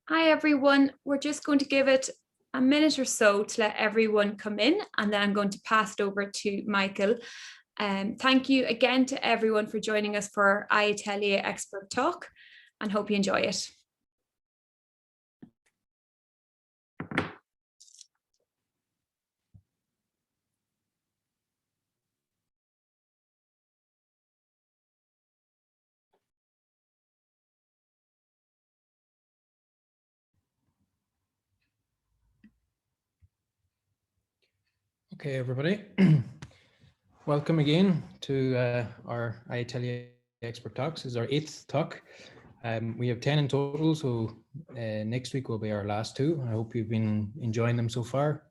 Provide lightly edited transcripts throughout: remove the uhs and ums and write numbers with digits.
Hi everyone, we're just going to give it a minute or so to let everyone come in, and then I'm going to pass it over to Michael. Thank you again to everyone for joining us for iAtelier Expert Talk, and hope you enjoy it. Okay, everybody. Welcome again to our iAtelier Expert Talks. This is our 8th talk. We have 10 in total, so next week will be our last 2. I hope you've been enjoying them so far.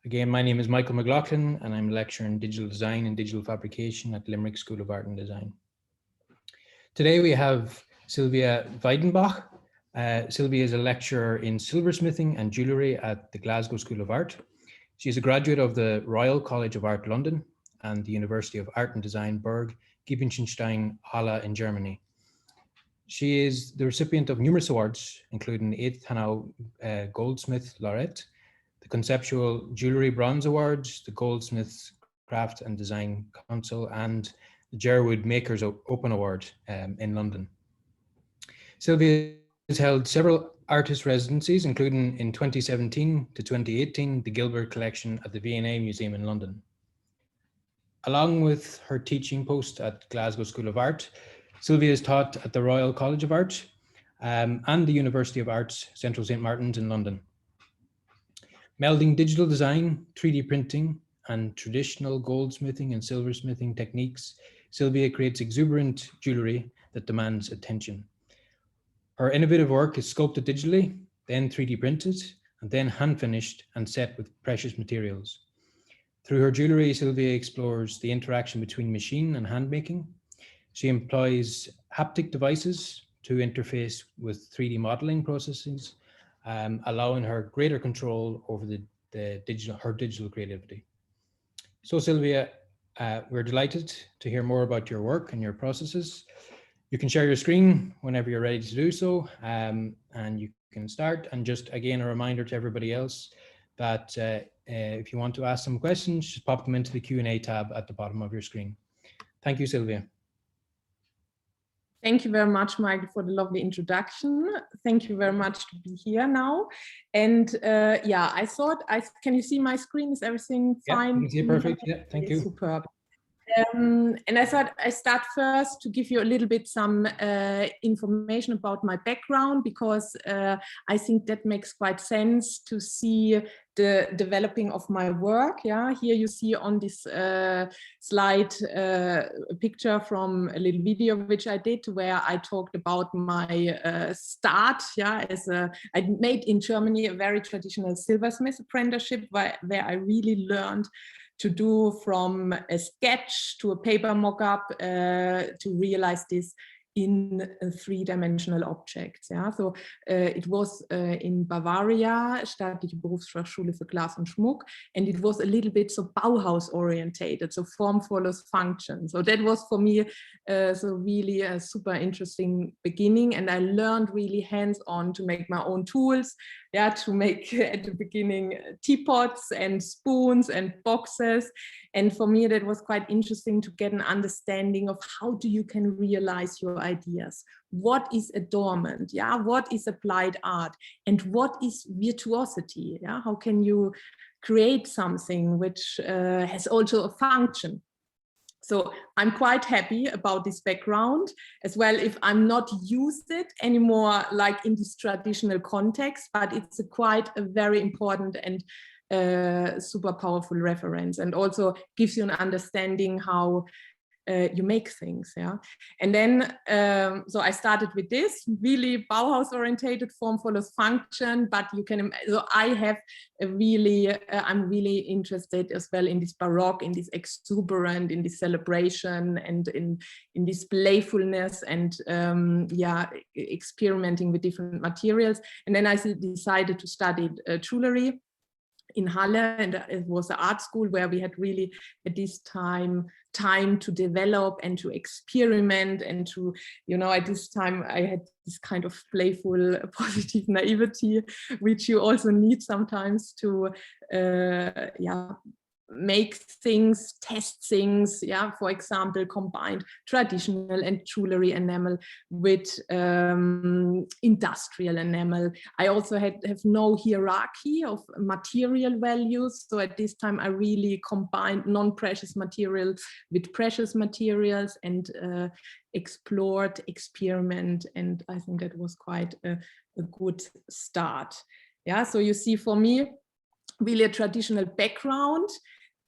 Again, my name is Michael McLaughlin, and I'm a lecturer in digital design and digital fabrication at Limerick School of Art and Design. Today we have Silvia Weidenbach. Silvia is a lecturer in silversmithing and jewellery at the Glasgow School of Art. She is a graduate of the Royal College of Art London and the University of Art and Design Burg, Giebichenstein, Halle in Germany. She is the recipient of numerous awards, including the 8th Hanau Goldsmith Laureate, the Conceptual Jewellery Bronze Award, the Goldsmiths Craft and Design Council, and the Jerwood Makers Open Award in London. Silvia has held several artist residencies, including in 2017 to 2018, the Gilbert Collection at the V&A Museum in London. Along with her teaching post at Glasgow School of Art, Silvia has taught at the Royal College of Art and the University of Arts, Central St. Martin's in London. Melding digital design, 3D printing, and traditional goldsmithing and silversmithing techniques, Silvia creates exuberant jewellery that demands attention. Her innovative work is sculpted digitally, then 3D printed, and then hand finished and set with precious materials. Through her jewellery, Silvia explores the interaction between machine and hand making. She employs haptic devices to interface with 3D modelling processes, allowing her greater control over her digital creativity. So Silvia, we're delighted to hear more about your work and your processes. You can share your screen whenever you're ready to do so, and you can start. And just again, a reminder to everybody else that if you want to ask some questions, just pop them into the Q&A tab at the bottom of your screen. Thank you, Silvia. Thank you very much, Michael, for the lovely introduction. Thank you very much to be here now. And yeah, I thought, can you see my screen? Is everything fine? Yeah, you can see it perfect. Yeah, thank you. Superb. And I thought I start first to give you a little bit some information about my background, because I think that makes quite sense to see the developing of my work. Yeah, here you see on this slide a picture from a little video which I did, where I talked about my start. Yeah, I made in Germany a very traditional silversmith apprenticeship, where I really learned to do from a sketch to a paper mock-up to realize this in 3-dimensional objects. Yeah, so it was in Bavaria, Staatliche Berufsfachschule für Glas und Schmuck, and it was a little bit so Bauhaus orientated, so form follows function. So that was for me so really a super interesting beginning, and I learned really hands-on to make my own tools. Yeah, to make at the beginning teapots and spoons and boxes. And for me, that was quite interesting to get an understanding of how you can realize your ideas. What is adornment? Yeah, what is applied art? And what is virtuosity? Yeah, how can you create something which has also a function? So I'm quite happy about this background as well, if I'm not used it anymore like in this traditional context, but it's quite a very important and super powerful reference, and also gives you an understanding how you make things. Yeah, and then so I started with this really Bauhaus orientated, form follows function, but you can, so I have a really I'm really interested as well in this Baroque, in this exuberant, in this celebration, and in this playfulness, and yeah, experimenting with different materials. And then I decided to study jewellery. in Halle, and it was an art school where we had really at this time to develop and to experiment and to, at this time I had this kind of playful, positive naivety, which you also need sometimes to, make things, test things, for example, combined traditional and jewelry enamel with industrial enamel. I also have no hierarchy of material values, so at this time I really combined non-precious materials with precious materials and explored, experiment, and I think that was quite a good start. So you see, for me, really a traditional background,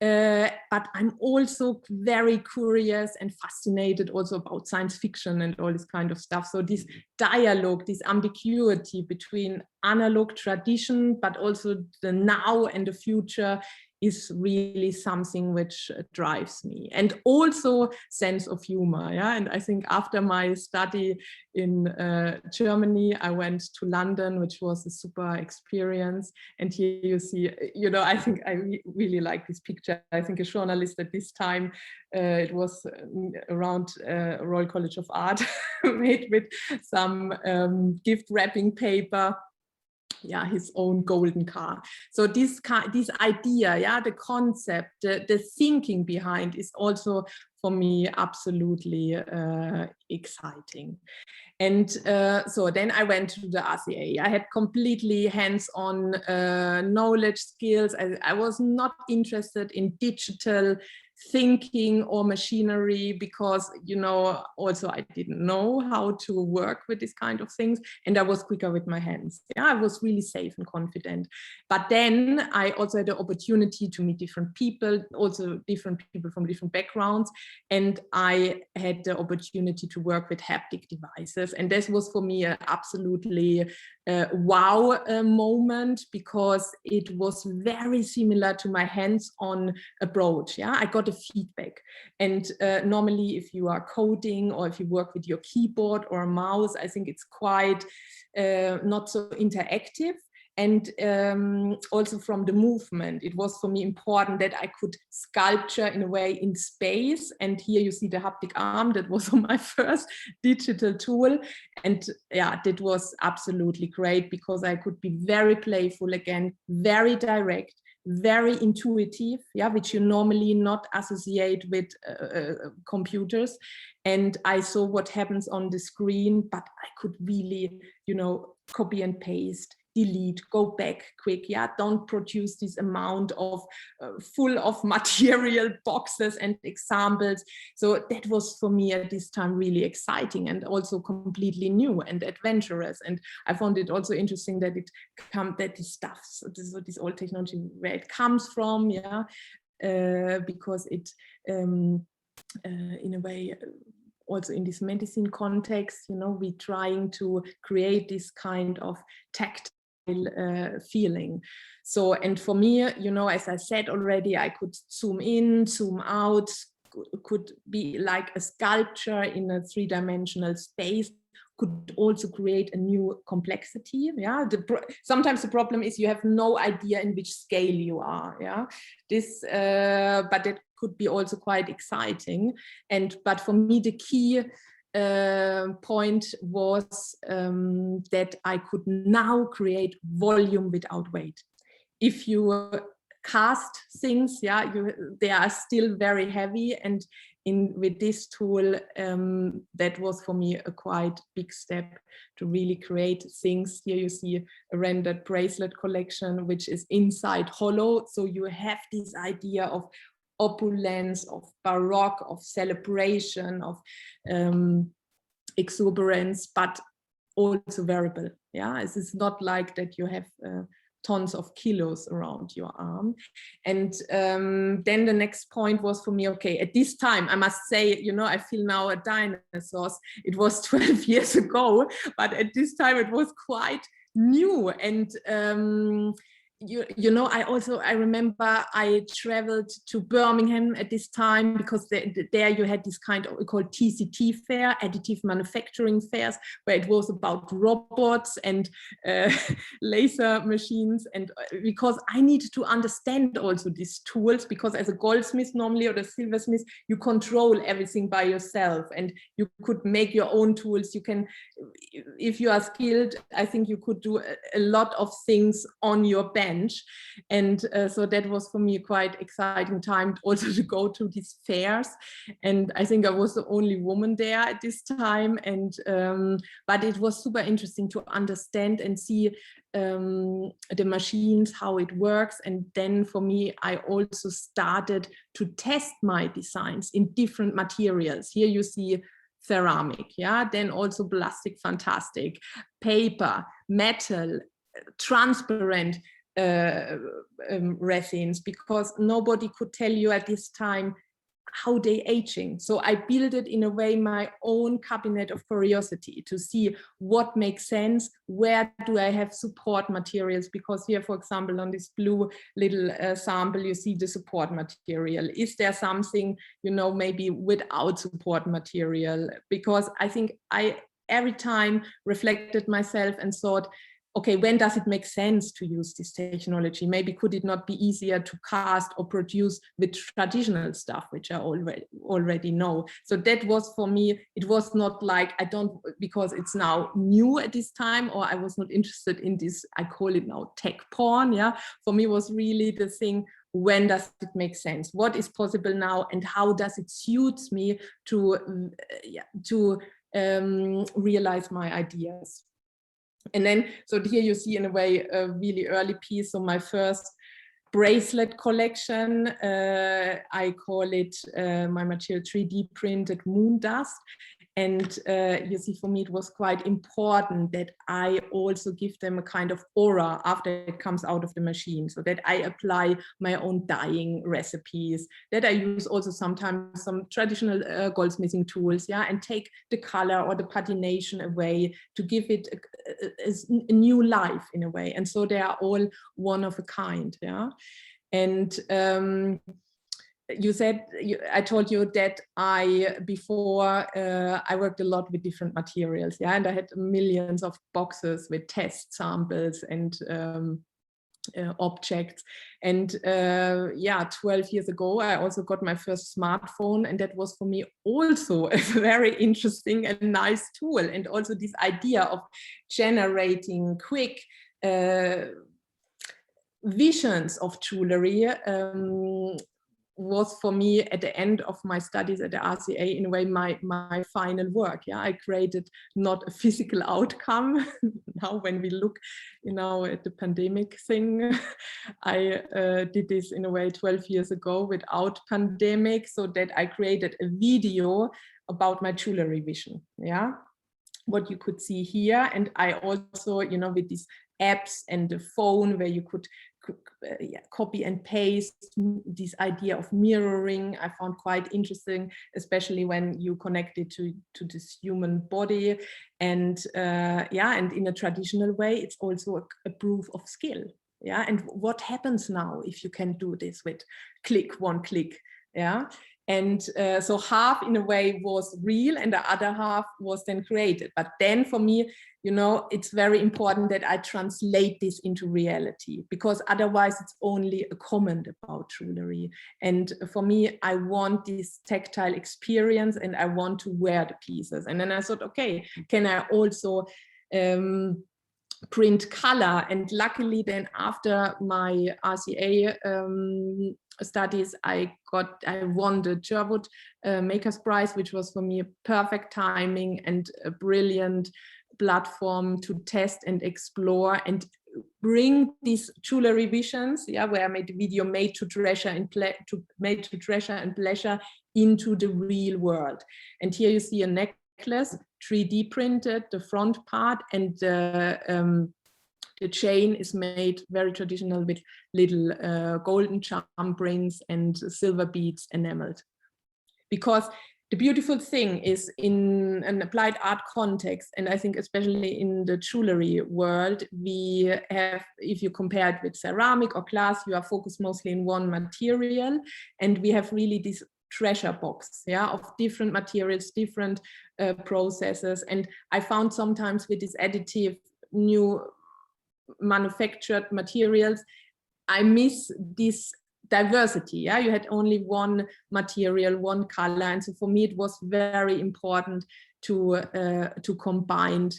but I'm also very curious and fascinated also about science fiction and all this kind of stuff. So this dialogue, this ambiguity between analog tradition, but also the now and the future, is really something which drives me. And also sense of humor. And I think after my study in Germany, I went to London, which was a super experience. And here you see, I think I really like this picture. I think a journalist at this time, it was around Royal College of Art, made with some gift wrapping paper, his own golden car. So this idea, the concept, the thinking behind is also for me absolutely exciting. And so then I went to the RCA. I had completely hands-on knowledge, skills. I was not interested in digital thinking or machinery because, also I didn't know how to work with this kind of things, and I was quicker with my hands. I was really safe and confident. But then I also had the opportunity to meet different people, also different people from different backgrounds, and I had the opportunity to work with haptic devices. And this was for me an absolutely wow moment, because it was very similar to my hands-on approach. I got a feedback, and normally if you are coding or if you work with your keyboard or a mouse, I think it's quite not so interactive. And also from the movement, it was for me important that I could sculpture in a way in space. And here you see the haptic arm. That was my first digital tool. And that was absolutely great, because I could be very playful again, very direct, very intuitive, which you normally not associate with computers. And I saw what happens on the screen, but I could really, copy and paste, delete, go back quick. Don't produce this amount of full of material boxes and examples. So that was for me at this time really exciting and also completely new and adventurous. And I found it also interesting that this stuff, so this old technology, where it comes from, because it in a way, also in this medicine context, we're trying to create this kind of tactile feeling. So, and for me, as I said already, I could zoom in, zoom out, could be like a sculpture in a three-dimensional space, could also create a new complexity. Sometimes the problem is you have no idea in which scale you are. But it could be also quite exciting. But for me, the key point was that I could now create volume without weight. If you cast things, they are still very heavy, and with this tool, that was for me a quite big step to really create things. Here you see a rendered bracelet collection, which is inside hollow, so you have this idea of opulence, of baroque, of celebration, of exuberance, but also variable. It's not like that you have tons of kilos around your arm. And then the next point was for me, okay, at this time, I must say, I feel now a dinosaur. It was 12 years ago, but at this time it was quite new. And you know, I remember I traveled to Birmingham at this time, because there you had this kind of called TCT fair, additive manufacturing fairs, where it was about robots and laser machines. And because I needed to understand also these tools, because as a goldsmith normally, or the silversmith, you control everything by yourself, and you could make your own tools. You can, if you are skilled, I think you could do a lot of things on your bench. And so that was for me a quite exciting time also to go to these fairs. And I think I was the only woman there at this time. And but it was super interesting to understand and see the machines, how it works. And then for me, I also started to test my designs in different materials. Here you see ceramic, yeah, then also plastic, fantastic, paper, metal, transparent resins, because nobody could tell you at this time how they aging. So I built it in a way my own cabinet of curiosity to see what makes sense, where do I have support materials, because here, for example, on this blue little sample, you see the support material. Is there something, you know, maybe without support material? Because I think I every time reflected myself and thought, okay, when does it make sense to use this technology? Maybe could it not be easier to cast or produce with traditional stuff, which I already know? So that was for me, it was not like, I don't, because it's now new at this time, or I was not interested in this, I call it now tech porn, yeah? For me was really the thing, when does it make sense? What is possible now, and how does it suit me to realize my ideas? And then, so here you see in a way a really early piece. So my first bracelet collection, I call it my material 3D printed moon dust. And you see, for me, it was quite important that I also give them a kind of aura after it comes out of the machine, so that I apply my own dyeing recipes, that I use also sometimes some traditional goldsmithing tools, yeah, and take the color or the patination away to give it a new life in a way. And so they are all one of a kind, yeah. And you said, I told you that before I worked a lot with different materials, yeah, and I had millions of boxes with test samples and objects. And yeah, 12 years ago, I also got my first smartphone, and that was for me also a very interesting and nice tool. And also this idea of generating quick visions of jewelry was for me at the end of my studies at the RCA in a way my final work. Yeah, I created not a physical outcome. Now when we look, you know, at the pandemic thing, I did this in a way 12 years ago without pandemic, so that I created a video about my jewelry vision. Yeah, what you could see here. And I also, you know, with these apps and the phone where you could copy and paste, this idea of mirroring I found quite interesting, especially when you connect it to this human body. And yeah, and in a traditional way, it's also a proof of skill. Yeah, and what happens now if you can do this with one click? Yeah. And so half in a way was real and the other half was then created. But then for me, you know, it's very important that I translate this into reality, because otherwise it's only a comment about jewelry. And for me, I want this tactile experience and I want to wear the pieces. And then I thought, okay, can I also print color? And luckily then after my RCA studies, I won the Jerwood Makers Prize, which was for me a perfect timing and a brilliant platform to test and explore and bring these jewelry visions, yeah, where I made a video made to treasure and pleasure into the real world. And here you see a necklace 3D printed, the front part, and the chain is made very traditional with little golden charm rings and silver beads enameled. Because the beautiful thing is in an applied art context, and I think especially in the jewelry world, we have, if you compare it with ceramic or glass, you are focused mostly in one material, and we have really this treasure box, yeah, of different materials, different processes. And I found sometimes with this additive new manufactured materials, I miss this diversity. Yeah, you had only one material, one color, and so for me it was very important to combine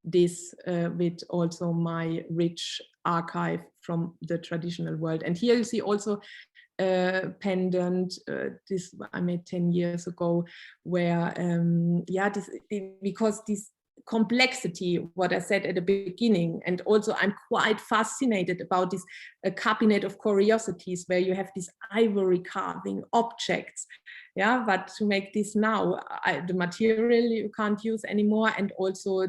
this with also my rich archive from the traditional world. And here you see also pendant, this I made 10 years ago, where yeah, because this complexity, what I said at the beginning, and also I'm quite fascinated about this cabinet of curiosities where you have this ivory carving objects, yeah, but to make this now, the material you can't use anymore, and also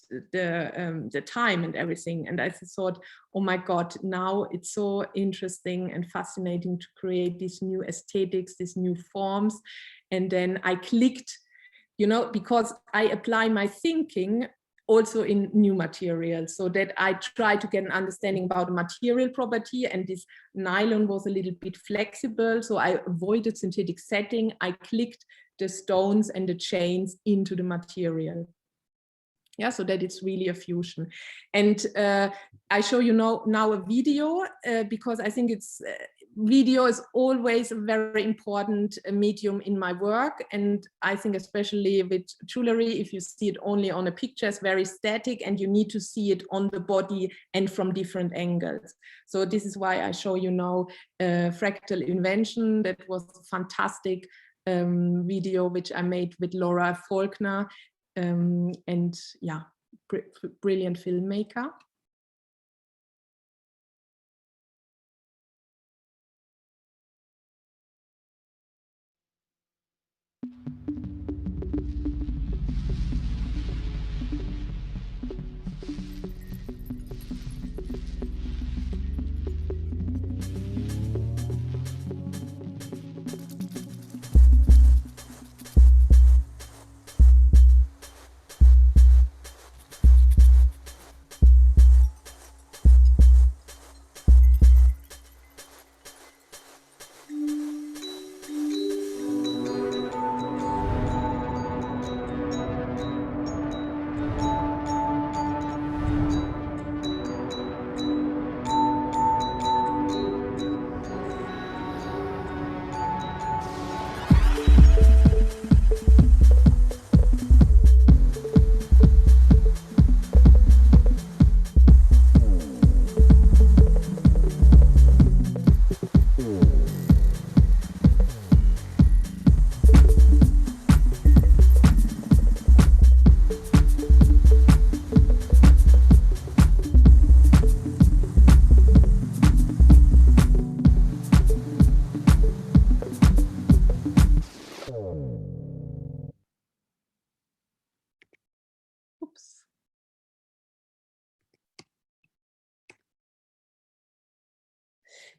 the time and everything. And I thought, oh my God, now it's so interesting and fascinating to create these new aesthetics, these new forms. And then I clicked, you know, because I apply my thinking also in new materials, so that I try to get an understanding about the material property, and this nylon was a little bit flexible, so I avoided synthetic setting. I clicked the stones and the chains into the material. Yeah, so that it's really a fusion. And I show you now a video because I think it's video is always a very important medium in my work. And I think especially with jewelry, if you see it only on a picture, it's very static, and you need to see it on the body and from different angles. So this is why I show you now Fractal Invention. That was a fantastic video which I made with Laura Faulkner. And yeah, brilliant filmmaker.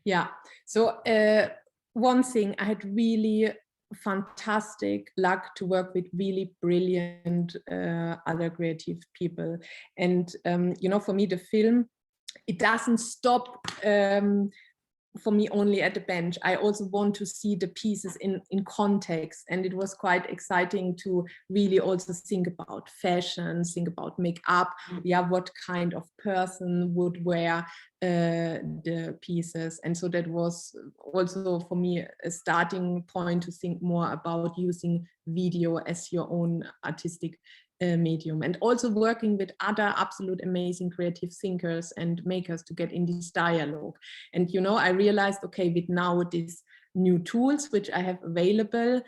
Yeah, so one thing, I had really fantastic luck to work with really brilliant other creative people. And, you know, for me, the film, it doesn't stop for me only at the bench. I also want to see the pieces in context, and it was quite exciting to really also think about fashion, think about makeup. Yeah, what kind of person would wear the pieces? And so that was also for me a starting point to think more about using video as your own artistic medium, and also working with other absolute amazing creative thinkers and makers to get in this dialogue. And, you know, I realized, okay, with now these new tools which I have available,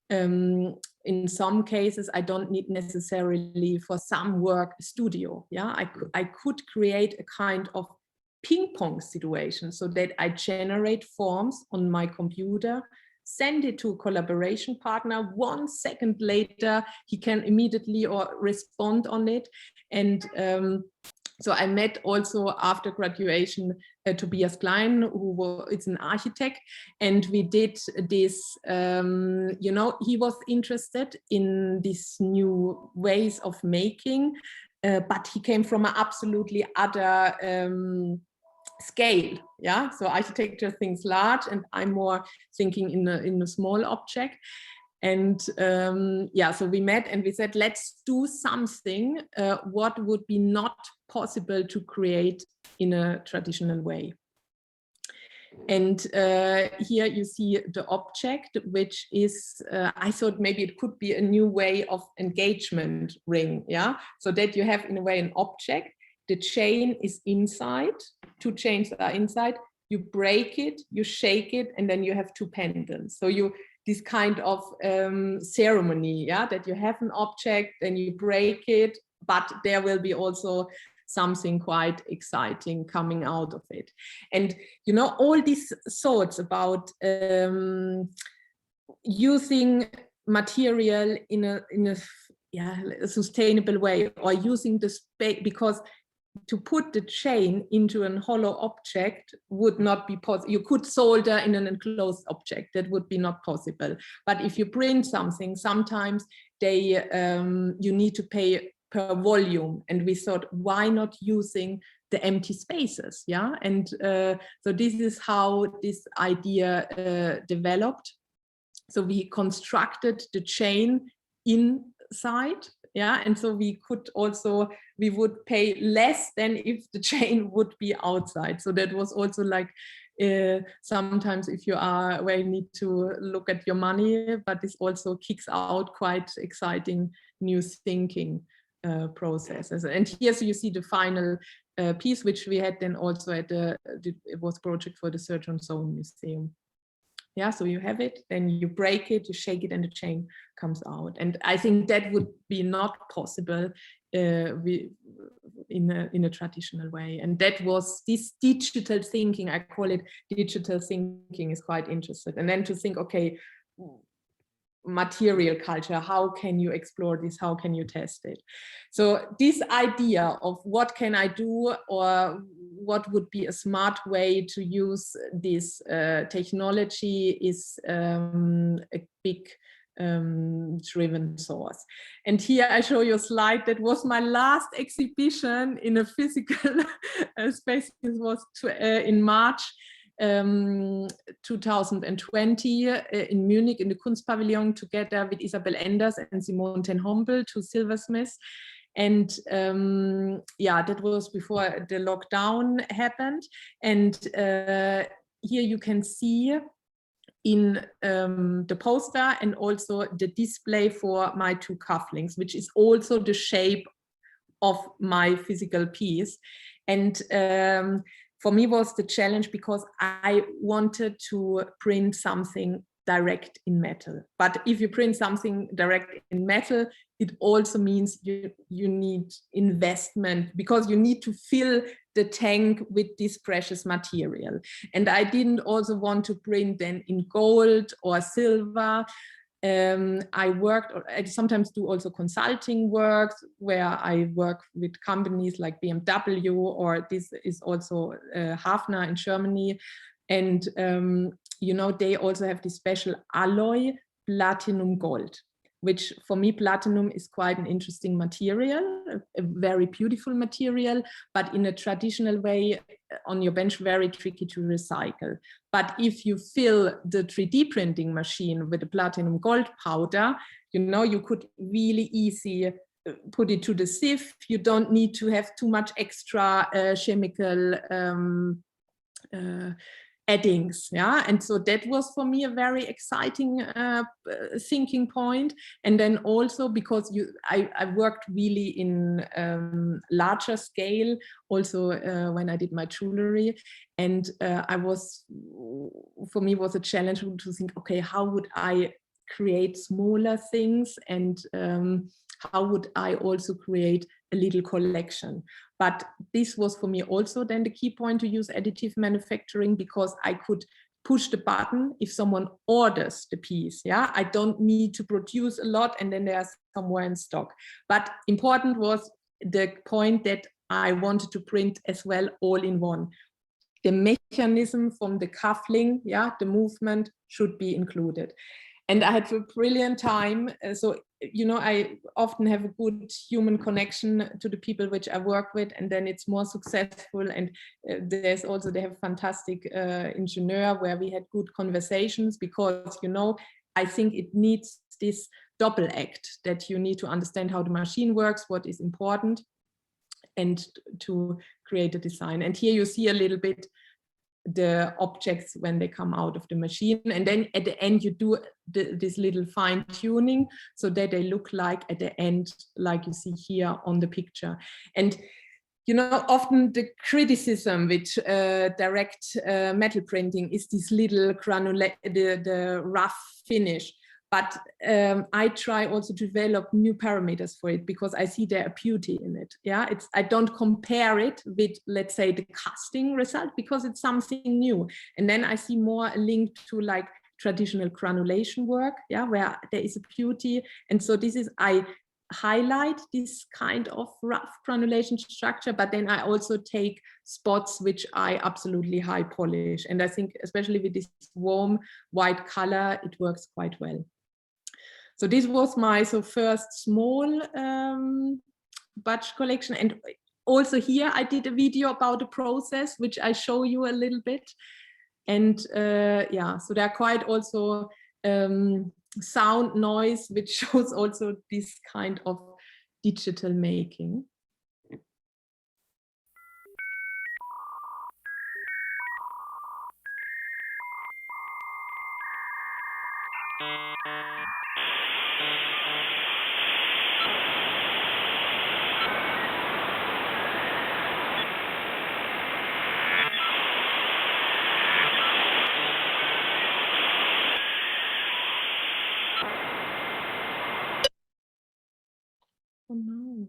in some cases I don't need necessarily for some work a studio. Yeah, I could create a kind of ping pong situation, so that I generate forms on my computer, send it to a collaboration partner. 1 second later, he can immediately or respond on it. And So I met also after graduation Tobias Klein, who is an architect, and we did this, you know, he was interested in these new ways of making, but he came from an absolutely other scale. Yeah, so architecture thinks large, and I'm more thinking in a small object. And yeah, so we met and we said, let's do something what would be not possible to create in a traditional way. And here you see the object, which is, I thought maybe it could be a new way of engagement ring. Yeah, so that you have in a way an object, the chain is inside, 2 chains are inside, you break it, you shake it, and then you have 2 pendants. So you, this kind of ceremony, yeah, that you have an object and you break it, but there will be also something quite exciting coming out of it. And you know, all these thoughts about using material in a sustainable way, or using the space, because to put the chain into a hollow object would not be possible. You could solder in an enclosed object, that would be not possible. But if you print something, sometimes they you need to pay per volume, and we thought, why not using the empty spaces? Yeah, and so this is how this idea developed. So we constructed the chain inside. Yeah, and so we could also, we would pay less than if the chain would be outside. So that was also like, sometimes if you are where you need to look at your money, but this also kicks out quite exciting new thinking processes. And here, so you see the final piece, which we had then also at it was project for the Soane Museum. Yeah, so you have it, then you break it, you shake it, and the chain comes out. And I think that would be not possible in a traditional way. And that was this digital thinking, I call it digital thinking, is quite interesting. And then to think, okay, material culture, how can you explore this, how can you test it? So this idea of what can I do, or what would be a smart way to use this technology is a big driven source. And here I show you a slide that was my last exhibition in a physical space. It was in March 2020 in Munich in the Kunstpavilion, together with Isabel Enders and Simone ten Hombel, 2 silversmiths. And yeah, that was before the lockdown happened. And here you can see in the poster and also the display for my 2 cufflinks, which is also the shape of my physical piece. And for me was the challenge, because I wanted to print something direct in metal. But if you print something direct in metal, it also means you need investment, because you need to fill the tank with this precious material. And I didn't also want to print then in gold or silver. I sometimes do also consulting work, where I work with companies like BMW, or this is also Hafner in Germany. And, you know, they also have this special alloy, platinum gold, which for me, platinum is quite an interesting material, a very beautiful material, but in a traditional way on your bench, very tricky to recycle. But if you fill the 3D printing machine with the platinum gold powder, you know, you could really easy put it to the sieve. You don't need to have too much extra chemical addings, yeah. And so that was for me a very exciting thinking point. And then also because I worked really in larger scale also when I did my jewellery, and for me was a challenge to think, okay, how would I create smaller things, and how would I also create a little collection? But this was for me also then the key point, to use additive manufacturing, because I could push the button if someone orders the piece. Yeah, I don't need to produce a lot and then there's somewhere in stock. But important was the point that I wanted to print as well all in one. The mechanism from the cuffling, yeah, the movement should be included. And I had a brilliant time. So, you know, I often have a good human connection to the people which I work with, and then it's more successful. And there's also, they have fantastic engineer where we had good conversations, because, you know, I think it needs this double act, that you need to understand how the machine works, what is important, and to create a design. And here you see a little bit the objects when they come out of the machine, and then at the end you do this little fine tuning so that they look like at the end, like you see here on the picture. And you know, often the criticism with direct metal printing is this little granular, the rough finish. But I try also to develop new parameters for it, because I see there a beauty in it. Yeah, I don't compare it with, let's say, the casting result, because it's something new. And then I see more a link to like traditional granulation work, yeah, where there is a beauty. And so this is, I highlight this kind of rough granulation structure, but then I also take spots which I absolutely high polish. And I think especially with this warm white color, it works quite well. So this was my first small batch collection. And also here I did a video about the process, which I show you a little bit. And yeah, so there are quite also sound noise, which shows also this kind of digital making. Oh no.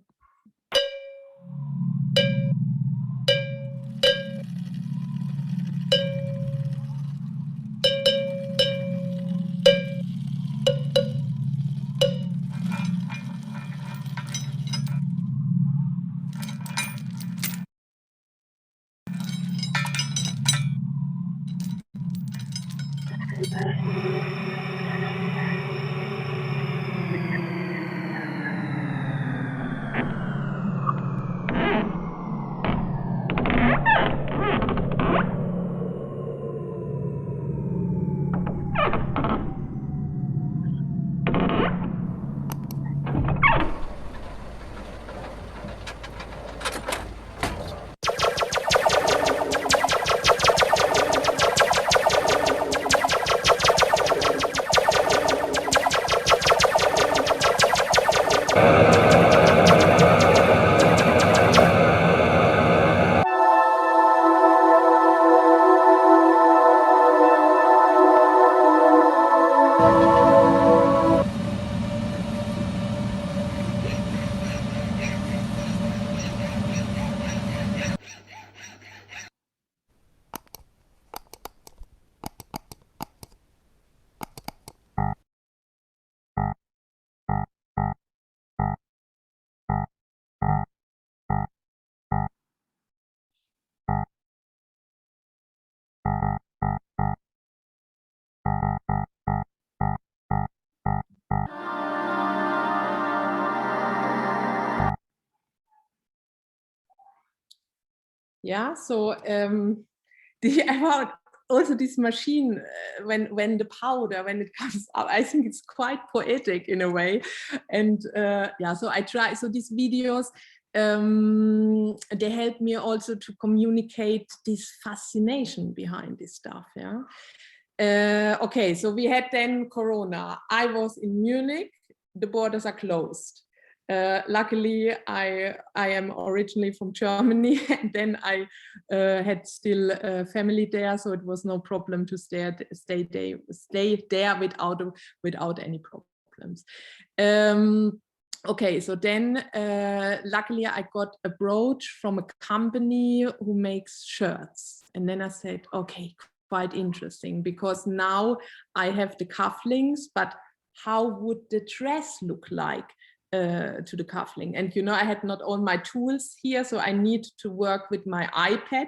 Yeah, so about also this machine, when the powder, when it comes up, I think it's quite poetic in a way. And yeah, so I try, so these videos, they help me also to communicate this fascination behind this stuff, yeah. Okay, so we had then Corona. I was in Munich, the borders are closed. Luckily, I am originally from Germany, and then I had still family there, so it was no problem to stay there without any problems. Okay, so then luckily I got a brooch from a company who makes shirts, and then I said, okay, quite interesting, because now I have the cufflinks, but how would the dress look like to the cuffling. And I had not all my tools here, so I need to work with my iPad,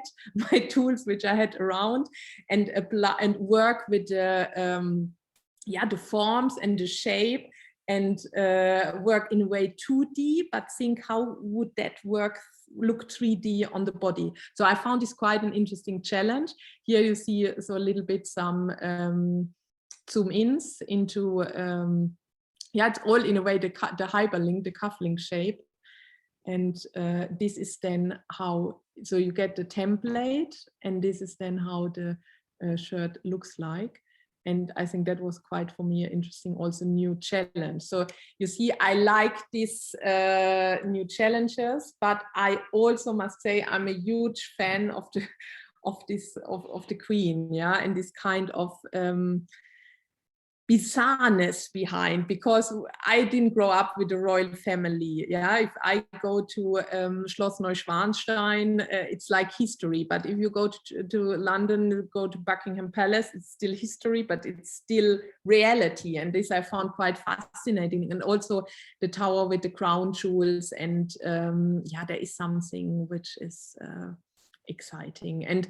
my tools which I had around, and apply and work with the forms and the shape, and work in a way 2D, but think how would that look 3D on the body. So I found this quite an interesting challenge. Here you see so a little bit some zoom ins into it's all in a way the hyperlink, the cufflink shape. And this is then how, so you get the template, and this is then how the shirt looks like. And I think that was quite, for me, interesting, also new challenge. So you see, I like these new challenges, but I also must say I'm a huge fan of the Queen, and this kind of bizarreness behind, because I didn't grow up with the royal family. If I go to Schloss Neuschwanstein, it's like history. But if you go to London, go to Buckingham Palace, it's still history, but it's still reality. And this I found quite fascinating. And also the tower with the crown jewels. And there is something which is exciting. And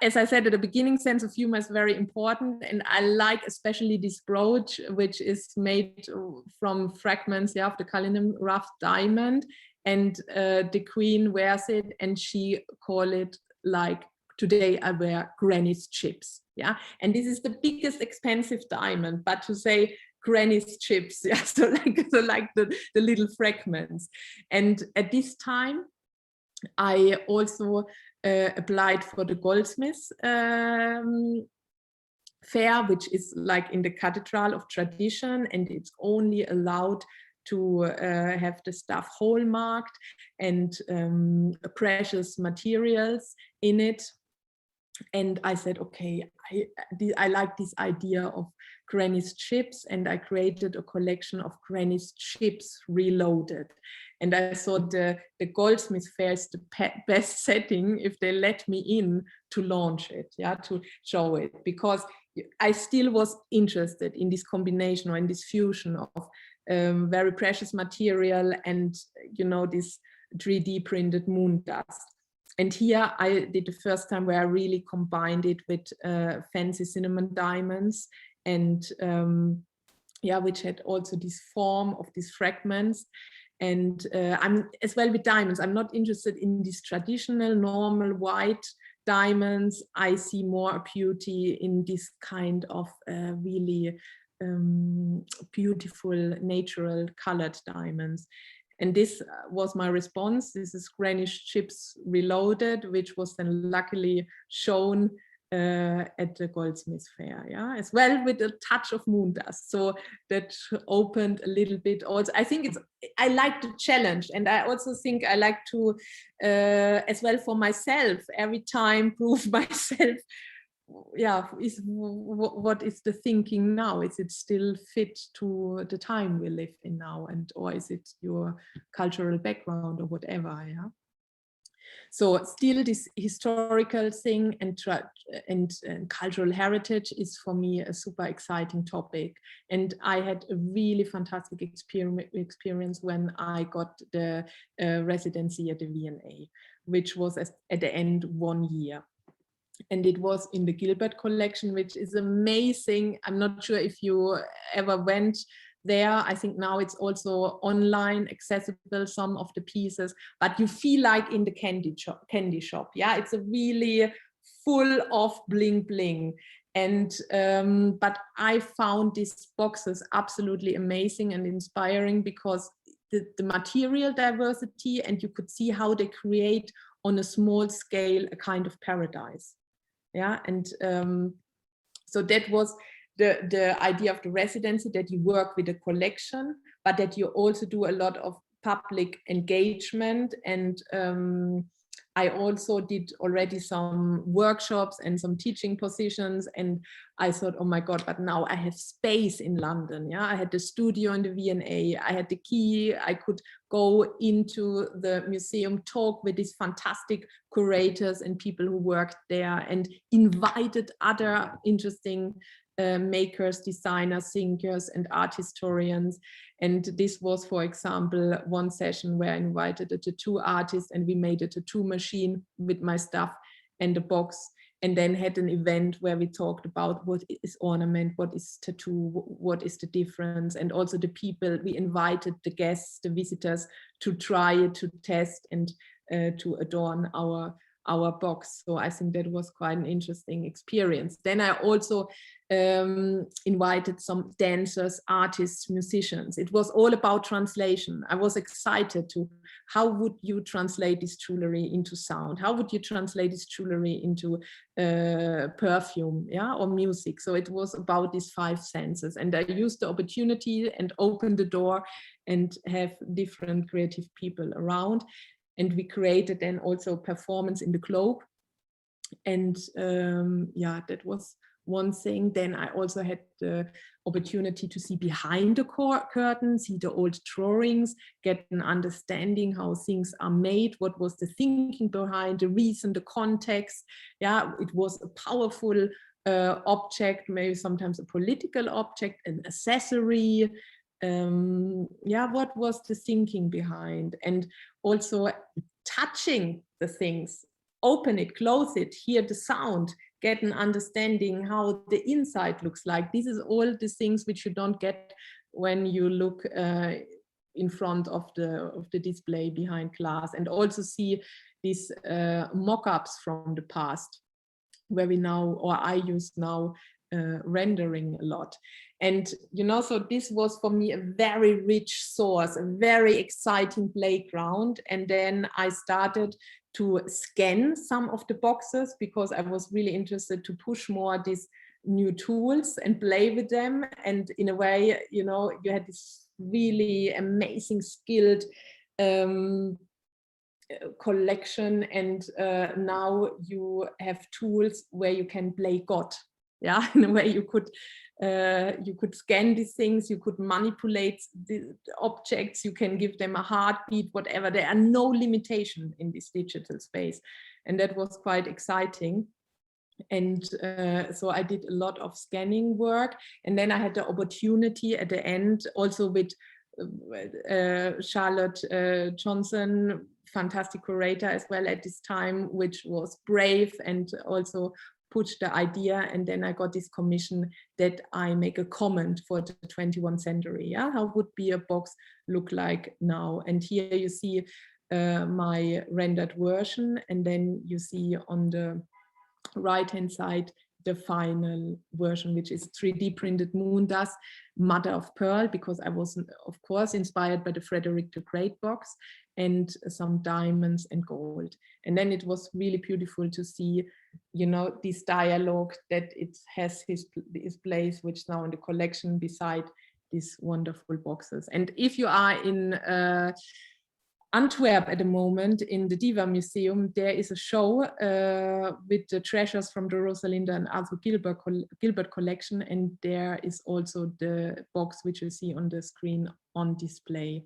as I said at the beginning, sense of humor is very important, and I like especially this brooch, which is made from fragments of the Cullinan rough diamond, and the Queen wears it, and she call it like, today I wear granny's chips, and this is the biggest expensive diamond, but to say granny's chips, so like the little fragments. And at this time I also applied for the Goldsmiths fair, which is like in the Cathedral of Tradition, and it's only allowed to have the stuff hallmarked and precious materials in it. And I said, okay, I like this idea of granny's chips, and I created a collection of granny's chips reloaded. And I thought the Goldsmith Fair is the best setting if they let me in to launch it, to show it, because I still was interested in this combination, or in this fusion of very precious material and this 3D printed moon dust. And here I did the first time where I really combined it with fancy cinnamon diamonds, and which had also this form of these fragments. And I'm as well with diamonds. I'm not interested in these traditional, normal white diamonds. I see more beauty in this kind of really beautiful, natural colored diamonds. And this was my response. This is granny's chips reloaded, which was then luckily shown at the Goldsmith Fair, as well with a touch of moon dust. So that opened a little bit. Also, I think I like the challenge, and I also think I like to, as well for myself, every time prove myself. What is the thinking now? Is it still fit to the time we live in now, or is it your cultural background or whatever? So still this historical thing and cultural heritage is for me a super exciting topic. And I had a really fantastic experience when I got the residency at the V&A, which was at the end 1 year. And it was in the Gilbert Collection, which is amazing. I'm not sure if you ever went there. I think now it's also online accessible, some of the pieces, but you feel like in the candy shop. It's a really full of bling bling. And but I found these boxes absolutely amazing and inspiring, because the material diversity, and you could see how they create on a small scale a kind of paradise. And so that was the idea of the residency, that you work with a collection, but that you also do a lot of public engagement. And I also did already some workshops and some teaching positions, and I thought, oh my God, but now I have space in London. I had the studio in the V&A, I had the key, I could go into the museum, talk with these fantastic curators and people who worked there, and invited other interesting makers, designers, thinkers, and art historians. And this was, for example, one session where I invited a tattoo artist and we made a tattoo machine with my stuff and a box, and then had an event where we talked about what is ornament, what is tattoo, what is the difference, and also the people, we invited the guests, the visitors, to try it, to test, and to adorn our box. So I think that was quite an interesting experience. Then I also invited some dancers, artists, musicians. It was all about translation. I was excited to, how would you translate this jewelry into sound? How would you translate this jewelry into perfume, yeah, or music? So it was about these 5 senses. And I used the opportunity and opened the door and have different creative people around. And we created then also performance in the globe. And yeah, that was one thing. Then I also had the opportunity to see behind the curtain, see the old drawings, get an understanding how things are made, what was the thinking behind, the reason, the context. Yeah, it was a powerful object, maybe sometimes a political object, an accessory. Yeah, what was the thinking behind? And also touching the things, open it, close it, hear the sound, get an understanding how the inside looks like. This is all the things which you don't get when you look in front of the display behind glass, and also see these mock-ups from the past, where we now, or I use now, rendering a lot. And you know, so this was for me a very rich source, a very exciting playground. And then I started to scan some of the boxes because I was really interested to push more these new tools and play with them. And in a way, you know, you had this really amazing skilled collection, and now you have tools where you can play God. Yeah, in a way you could scan these things, you could manipulate the objects, you can give them a heartbeat, whatever. There are no limitation in this digital space, and that was quite exciting. And so I did a lot of scanning work, and then I had the opportunity at the end also with Charlotte Johnson, fantastic curator as well at this time, which was brave and also pushed the idea. And then I got this commission that I make a comment for the 21st century. Yeah, how would be a box look like now? And here you see my rendered version, and then you see on the right hand side the final version, which is 3D printed moon dust, mother of pearl, because I was of course inspired by the Frederick the Great box, and some diamonds and gold. And then it was really beautiful to see, you know, this dialogue that it has his place, which now in the collection beside these wonderful boxes. And if you are in Antwerp at the moment, in the Diva Museum, there is a show with the treasures from the Rosalinda and Arthur Gilbert collection, and there is also the box which you see on the screen on display.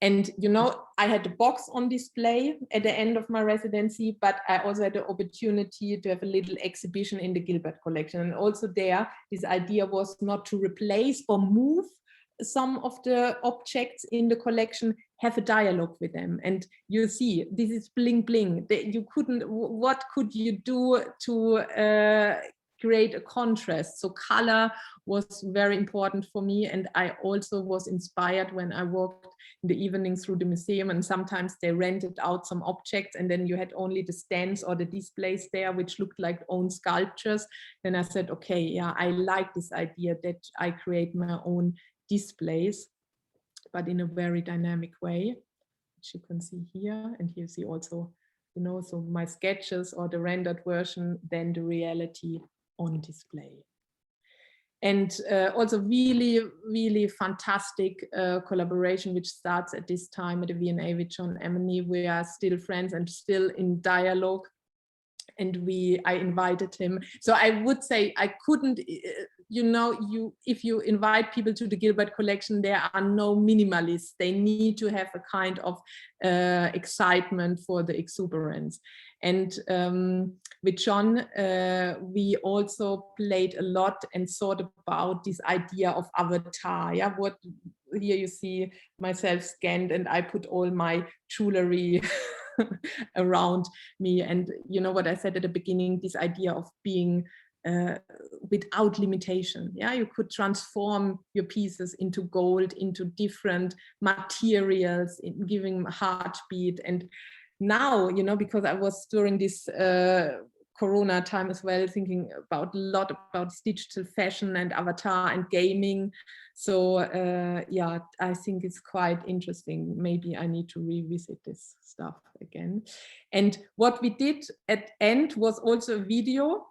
And you know, I had the box on display at the end of my residency, but I also had the opportunity to have a little exhibition in the Gilbert collection. And also there, this idea was not to replace or move some of the objects in the collection, have a dialogue with them. And you see, this is bling bling. You couldn't, what could you do to create a contrast? So color was very important for me. And I also was inspired when I walked in the evening through the museum, and sometimes they rented out some objects and then you had only the stands or the displays there, which looked like own sculptures. Then I said, okay, yeah, I like this idea that I create my own displays, but in a very dynamic way, which you can see here. And here you see also, you know, so my sketches or the rendered version, then the reality on display. And also really, really fantastic collaboration, which starts at this time at the V&A with John Emeny. We are still friends and still in dialogue. And I invited him. So I would say I couldn't you know, if you invite people to the Gilbert Collection, there are no minimalists. They need to have a kind of excitement for the exuberance. And with John, we also played a lot and thought about this idea of avatar. Yeah, what here you see myself scanned, and I put all my jewelry around me. And you know what I said at the beginning, this idea of being without limitation. Yeah, you could transform your pieces into gold, into different materials, giving heartbeat. And now, you know, because I was during this Corona time as well, thinking about a lot about digital fashion and avatar and gaming. So yeah, I think it's quite interesting. Maybe I need to revisit this stuff again. And what we did at end was also a video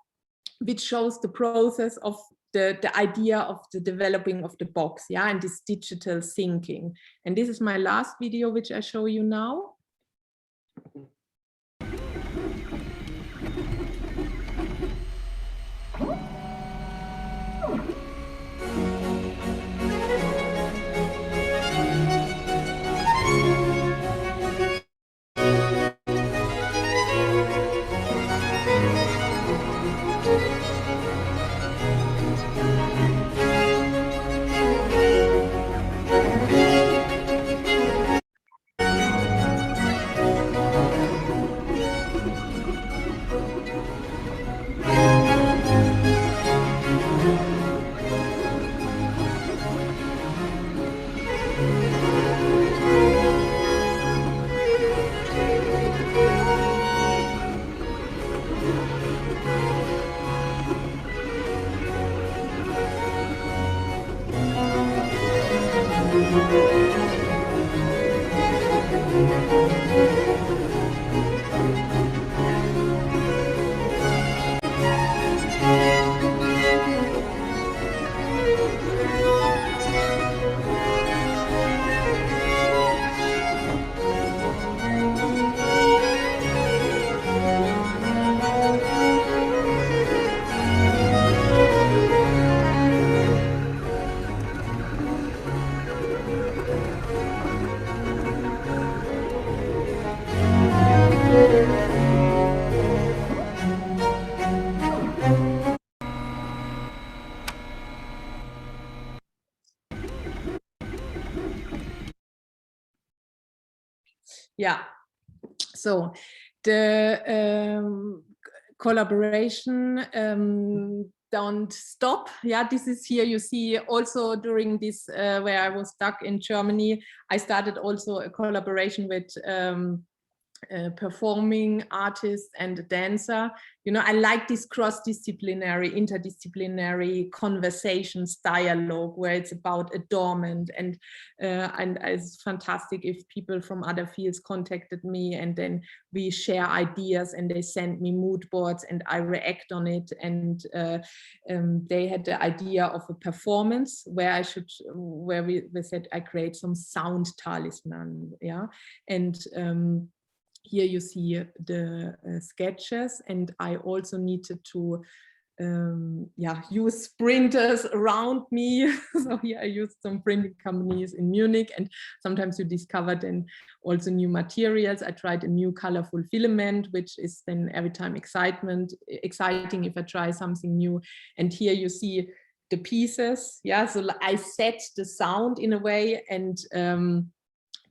which shows the process of the idea of the developing of the box, yeah, and this digital thinking. And this is my last video, which I show you now. Yeah, so the collaboration don't stop. Yeah, this is here you see also during this where I was stuck in Germany, I started also a collaboration with performing artist and dancer. You know, I like this cross-disciplinary, interdisciplinary conversations, dialogue, where it's about adornment, and it's fantastic if people from other fields contacted me, and then we share ideas, and they send me mood boards, and I react on it. And they had the idea of a performance where we said I create some sound talisman, yeah, and here you see the sketches, and I also needed to use printers around me. So here I used some printing companies in Munich, and sometimes you discover then also new materials. I tried a new colorful filament, which is then every time exciting if I try something new. And here you see the pieces. Yeah, so I set the sound in a way, and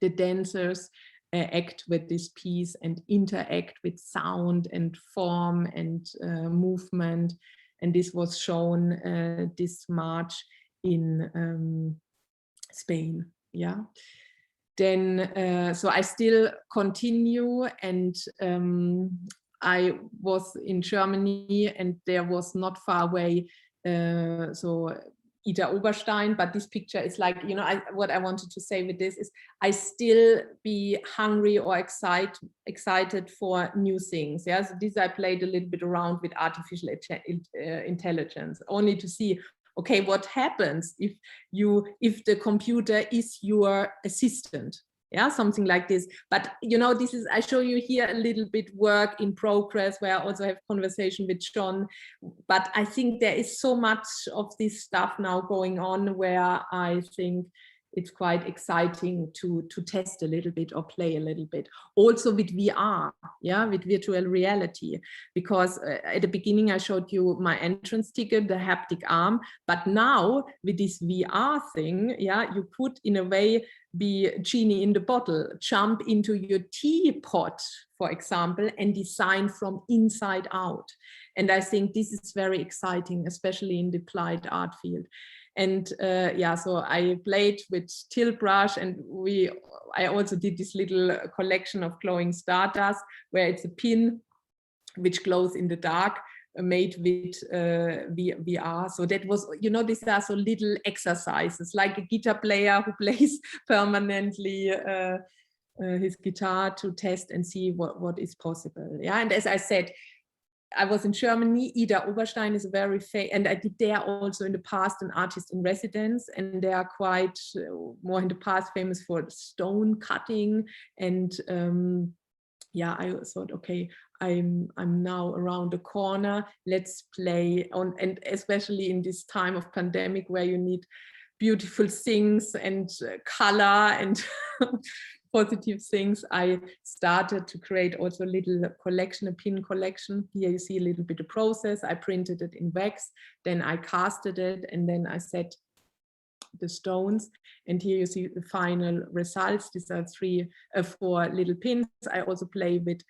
the dancers act with this piece and interact with sound and form and movement. And this was shown this March in Spain. Yeah. Then so I still continue, and I was in Germany, and there was not far away so Ida Oberstein, but this picture is like, you know, what I wanted to say with this is I still be hungry or excited for new things. Yeah, so this I played a little bit around with artificial intelligence, only to see, okay, what happens if the computer is your assistant? Yeah, something like this. But you know, this is, I show you here a little bit work in progress where I also have conversation with John. But I think there is so much of this stuff now going on where I think it's quite exciting to test a little bit or play a little bit. Also with VR, yeah, with virtual reality. Because at the beginning I showed you my entrance ticket, the haptic arm. But now with this VR thing, yeah, you could in a way be genie in the bottle, jump into your teapot, for example, and design from inside out. And I think this is very exciting, especially in the applied art field. And yeah, so I played with tilt brush, and I also did this little collection of glowing stardust where it's a pin which glows in the dark, made with VR. So that was, you know, these are so little exercises, like a guitar player who plays permanently his guitar to test and see what is possible. Yeah, and as I said, I was in Germany. Ida Oberstein is a very famous, and I did there also in the past an artist in residence, and they are quite more in the past famous for stone cutting. And yeah, I thought, okay, I'm now around the corner. Let's play on, and especially in this time of pandemic where you need beautiful things and color and positive things, I started to create also a little collection, a pin collection. Here you see a little bit of process. I printed it in wax, then I casted it, and then I set the stones. And here you see the final results. These are 4 little pins. I also play with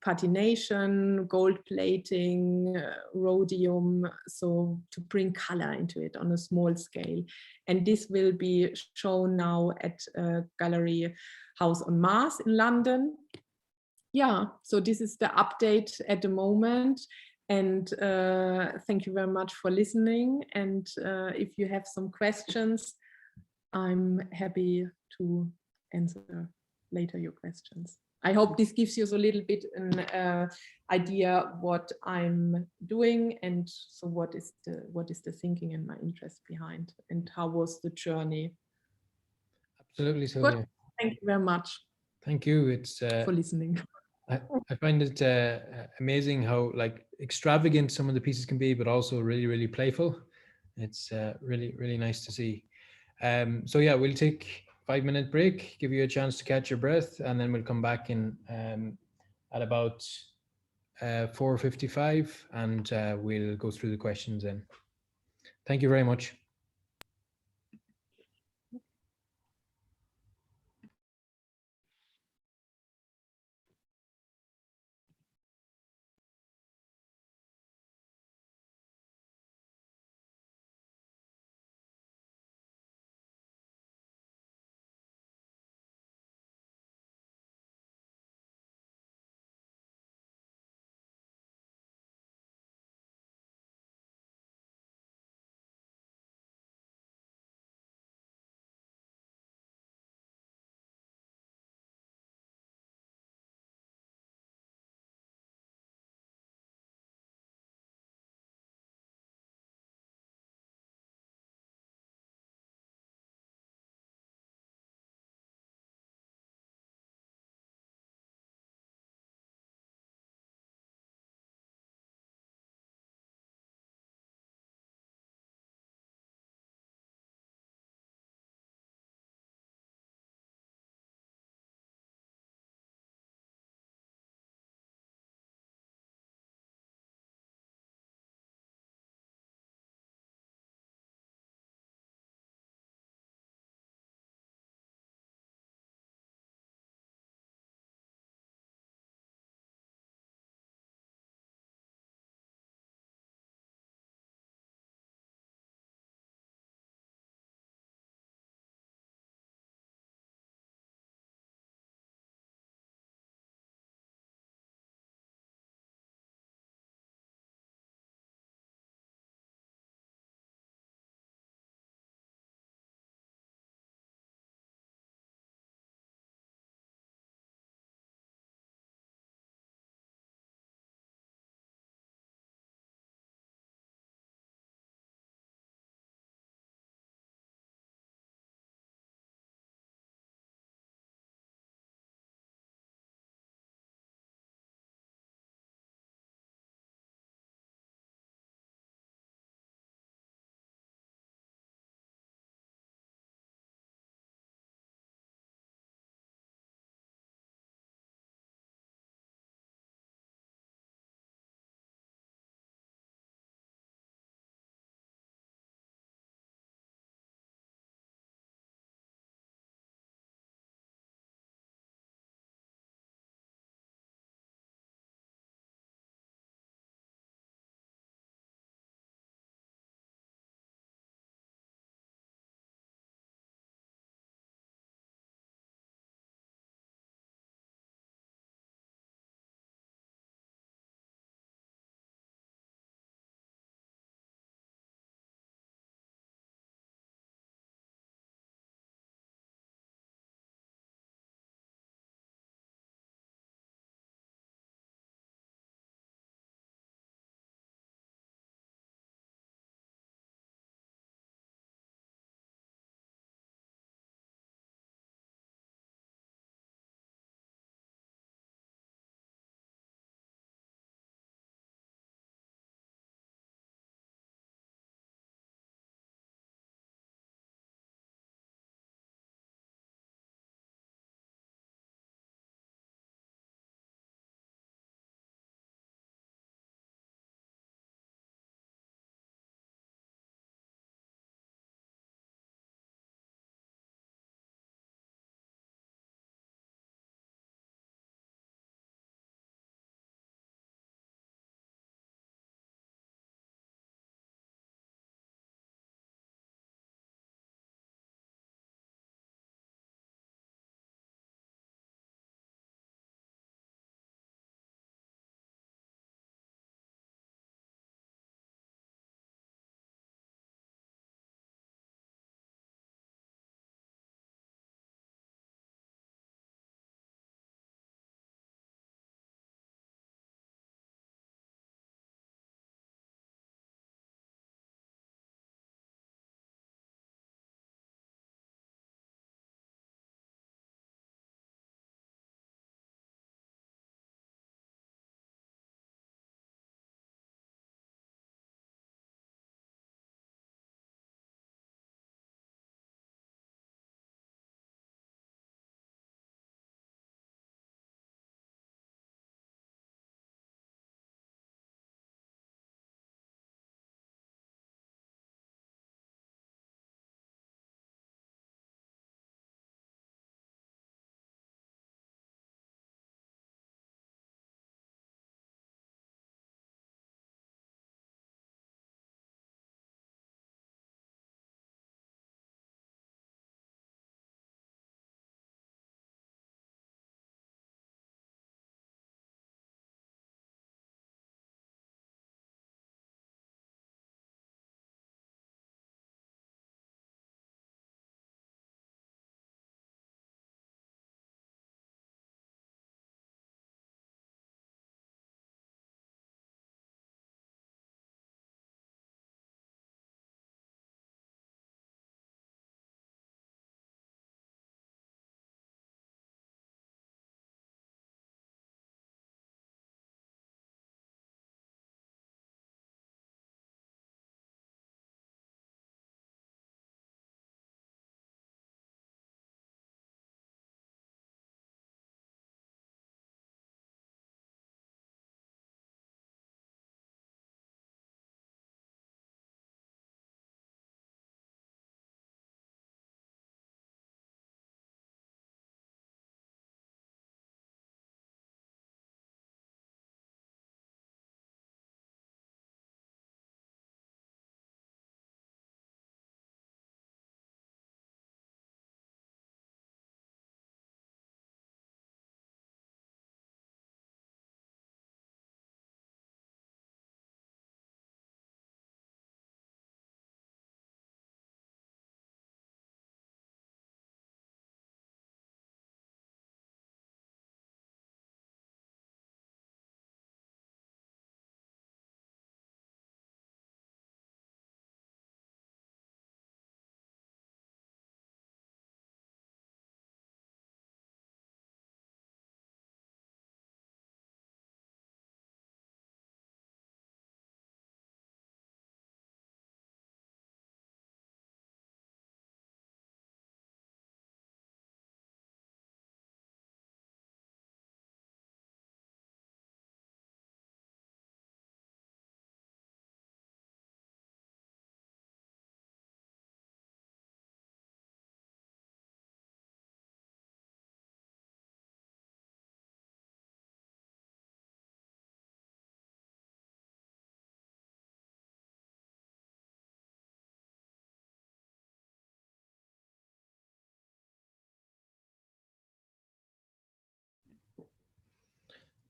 patination, gold plating, rhodium, so to bring color into it on a small scale. And this will be shown now at Gallery House on Mars in London. Yeah, so this is the update at the moment. And thank you very much for listening. And if you have some questions, I'm happy to answer later your questions. I hope this gives you a little bit an idea what I'm doing, and so what is the thinking and my interest behind, and how was the journey. Absolutely, Silvia. Good. Thank you very much. Thank you. It's for listening. I find it amazing how like extravagant some of the pieces can be, but also really, really playful. It's really, really nice to see. So yeah, we'll take a 5-minute break, give you a chance to catch your breath, and then we'll come back in at about 4:55, and we'll go through the questions then. Thank you very much.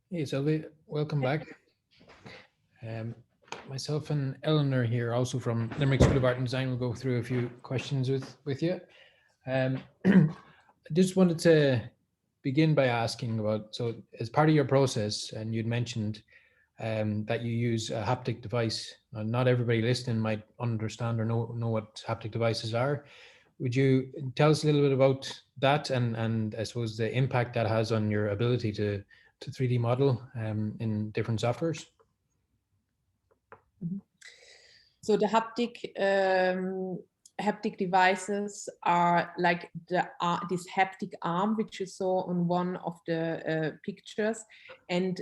Hey Sylvia, welcome back. Myself and Eleanor here, also from Limerick School of Art and Design, will go through a few questions with you. I just wanted to begin by asking about, so as part of your process, and you'd mentioned that you use a haptic device. Not everybody listening might understand or know what haptic devices are. Would you tell us a little bit about that and I suppose the impact that has on your ability to 3D model in different softwares? So the haptic devices are like this haptic arm, which you saw on one of the pictures. And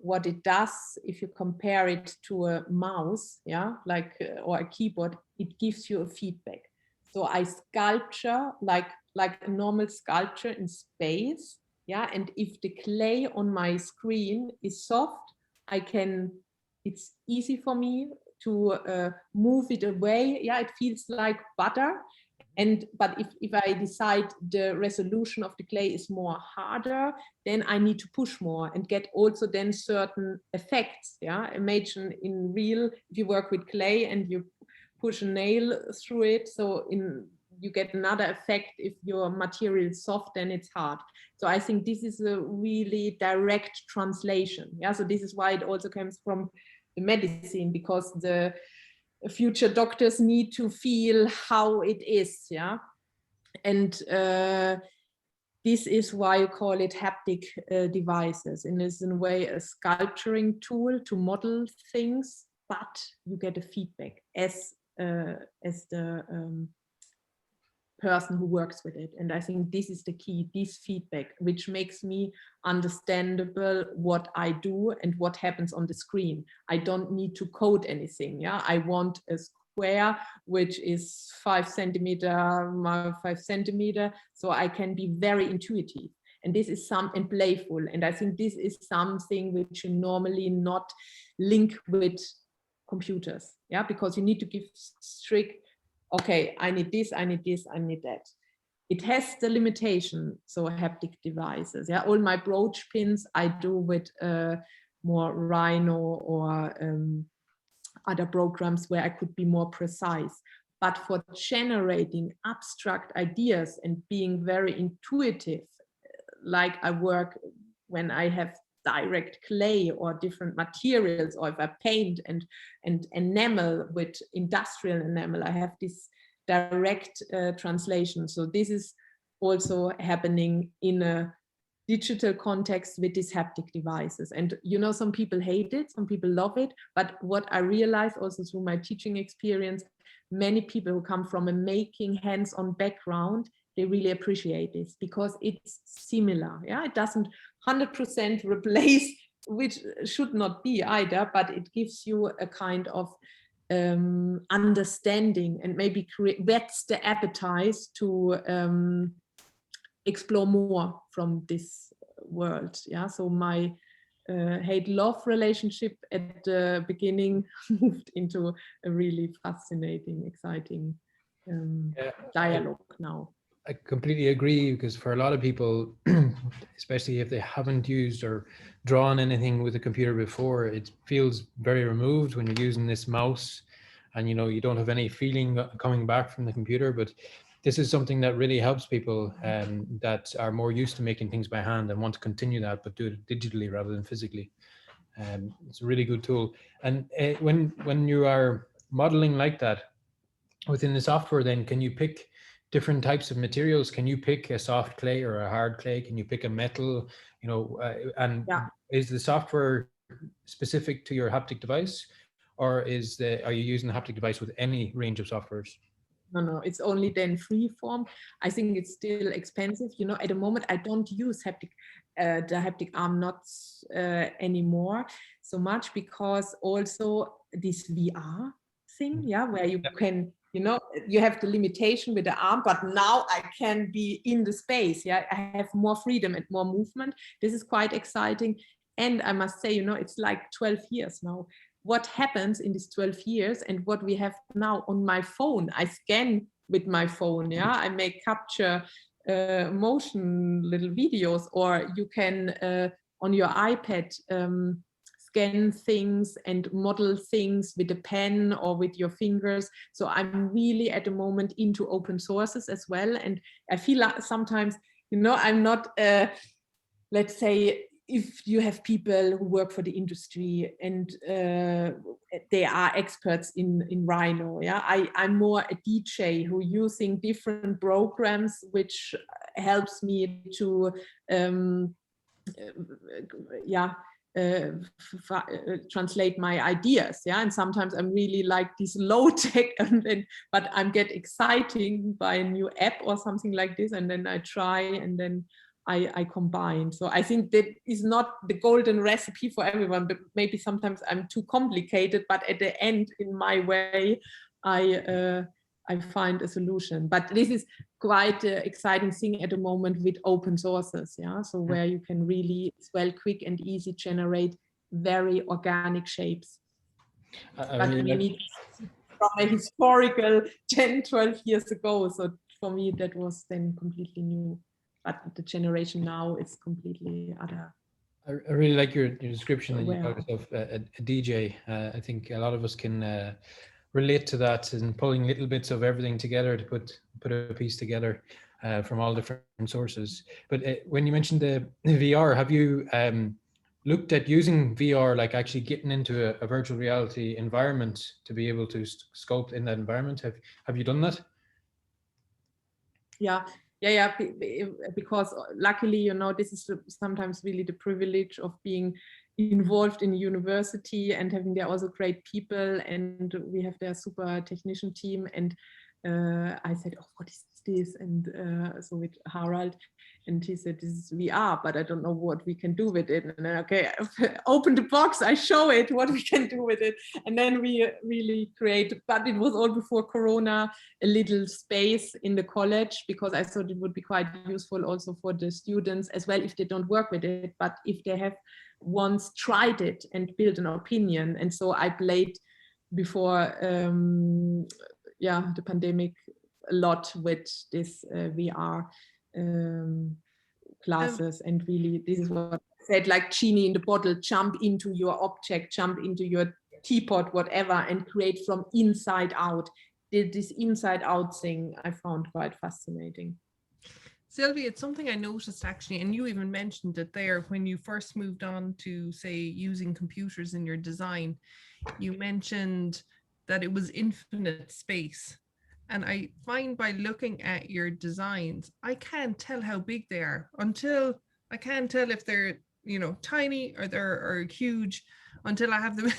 what it does, if you compare it to a mouse, yeah, like or a keyboard, it gives you a feedback. So I sculpture like a normal sculpture in space, yeah. And if the clay on my screen is soft, it's easy for me to move it away. Yeah, it feels like butter. But if I decide the resolution of the clay is more harder, then I need to push more and get also then certain effects. Yeah, imagine in real, if you work with clay and you push a nail through it, so you get another effect. If your material is soft, then it's hard. So I think this is a really direct translation. Yeah, so this is why it also comes from the medicine, because the future doctors need to feel how it is. Yeah, and this is why you call it haptic devices, and it's in a way a sculpturing tool to model things, but you get a feedback as the person who works with it. And I think this is the key, this feedback, which makes me understandable what I do and what happens on the screen. I don't need to code anything. Yeah, I want a square which is 5 centimeter by 5 centimeter, so I can be very intuitive. And this is and playful. And I think this is something which you normally not link with computers. Yeah, because you need to give strict, okay, I need this, I need this, I need that. It has the limitation, so haptic devices. Yeah, all my brooch pins I do with more Rhino or other programs where I could be more precise. But for generating abstract ideas and being very intuitive, like I work when I have direct clay or different materials, or if I paint and enamel with industrial enamel, I have this direct translation. So this is also happening in a digital context with these haptic devices. And you know, some people hate it, some people love it, but what I realized also through my teaching experience, many people who come from a making hands-on background, they really appreciate this because it's similar. Yeah, it doesn't 100% replace, which should not be either, but it gives you a kind of understanding and maybe whets the appetite to explore more from this world. Yeah, so my hate-love relationship at the beginning moved into a really fascinating, exciting dialogue now. I completely agree, because for a lot of people, especially if they haven't used or drawn anything with a computer before, it feels very removed when you're using this mouse and you know you don't have any feeling coming back from the computer. But this is something that really helps people that are more used to making things by hand and want to continue that, but do it digitally rather than physically. It's a really good tool. And when you are modeling like that within the software, then can you pick different types of materials? Can you pick a soft clay or a hard clay? Can you pick a metal? You know, and yeah. Is the software specific to your haptic device, or are you using the haptic device with any range of softwares? No, it's only then free form. I think it's still expensive. You know, at the moment I don't use the haptic arm not anymore so much, because also this VR thing, yeah, where you can, you know, you have the limitation with the arm, but now I can be in the space. Yeah, I have more freedom and more movement. This is quite exciting. And I must say, you know, it's like 12 years now. What happens in these 12 years and what we have now on my phone. I scan with my phone. Yeah, I make capture motion little videos, or you can on your iPad, scan things and model things with a pen or with your fingers. So I'm really at the moment into open sources as well. And I feel like sometimes, I'm not, let's say, if you have people who work for the industry and they are experts in Rhino, yeah, I'm more a DJ who using different programs, which helps me to, translate my ideas, yeah. And sometimes I'm really like this low tech, but I'm get exciting by a new app or something like this, and then I try and then I combine. So I think that is not the golden recipe for everyone, but maybe sometimes I'm too complicated, but at the end, in my way, I find a solution. But this is quite an exciting thing at the moment with open sources, yeah. So where you can really, as well, quick and easy generate very organic shapes. But we need from a historical 10, 12 years ago. So for me, that was then completely new. But the generation now is completely other. I really like your description that you call yourself a DJ. I think a lot of us can relate to that, and pulling little bits of everything together to put a piece together from all different sources. But when you mentioned the VR, have you looked at using VR, like actually getting into a virtual reality environment to be able to sculpt in that environment? Have you done that? Yeah, because luckily, this is sometimes really the privilege of being involved in university and having there also great people, and we have their super technician team. And I said, oh, what is this? And so with Harald, and he said, this is VR, but I don't know what we can do with it. And then, okay, open the box, I show it what we can do with it. And then we really create, but it was all before Corona, a little space in the college, because I thought it would be quite useful also for the students as well, if they don't work with it, but if they have once tried it and built an opinion. And so I played before the pandemic a lot with this VR classes, and really this is what I said, like genie in the bottle, jump into your object, jump into your teapot, whatever, and create from inside out. This inside out thing I found quite fascinating. Sylvia, it's something I noticed actually, and you even mentioned it there when you first moved on to, say, using computers in your design. You mentioned that it was infinite space. And I find by looking at your designs, I can't tell how big they are until I can't tell if they're, tiny or they're huge until I have them.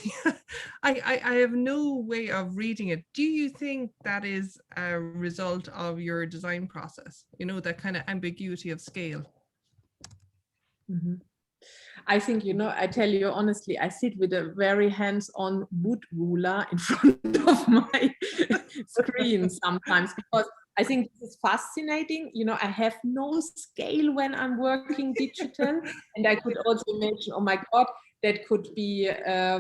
I have no way of reading it. Do you think that is a result of your design process? That kind of ambiguity of scale? Mm-hmm. I think, I tell you honestly, I sit with a very hands-on wood ruler in front of my screen sometimes, because I think this is fascinating. I have no scale when I'm working digital, and I could also imagine, oh my God, that could be a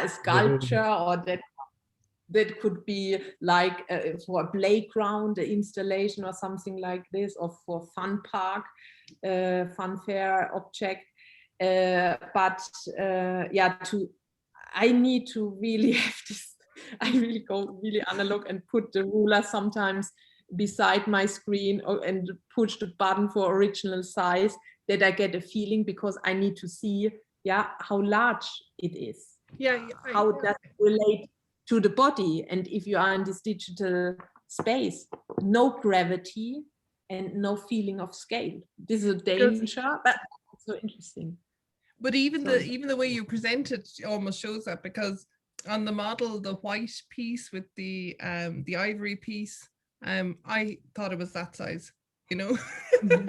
sculpture, or that could be like for a playground, an installation or something like this, or for fun park, fun fair object. I need to really have this, I really go really analog and put the ruler sometimes beside my screen and push the button for original size, that I get a feeling, because I need to see, how large it is. How does it relate to the body? And if you are in this digital space, no gravity and no feeling of scale. This is a danger, but it's so interesting. But even the way you present it almost shows that, because on the model, the white piece with the ivory piece, I thought it was that size. I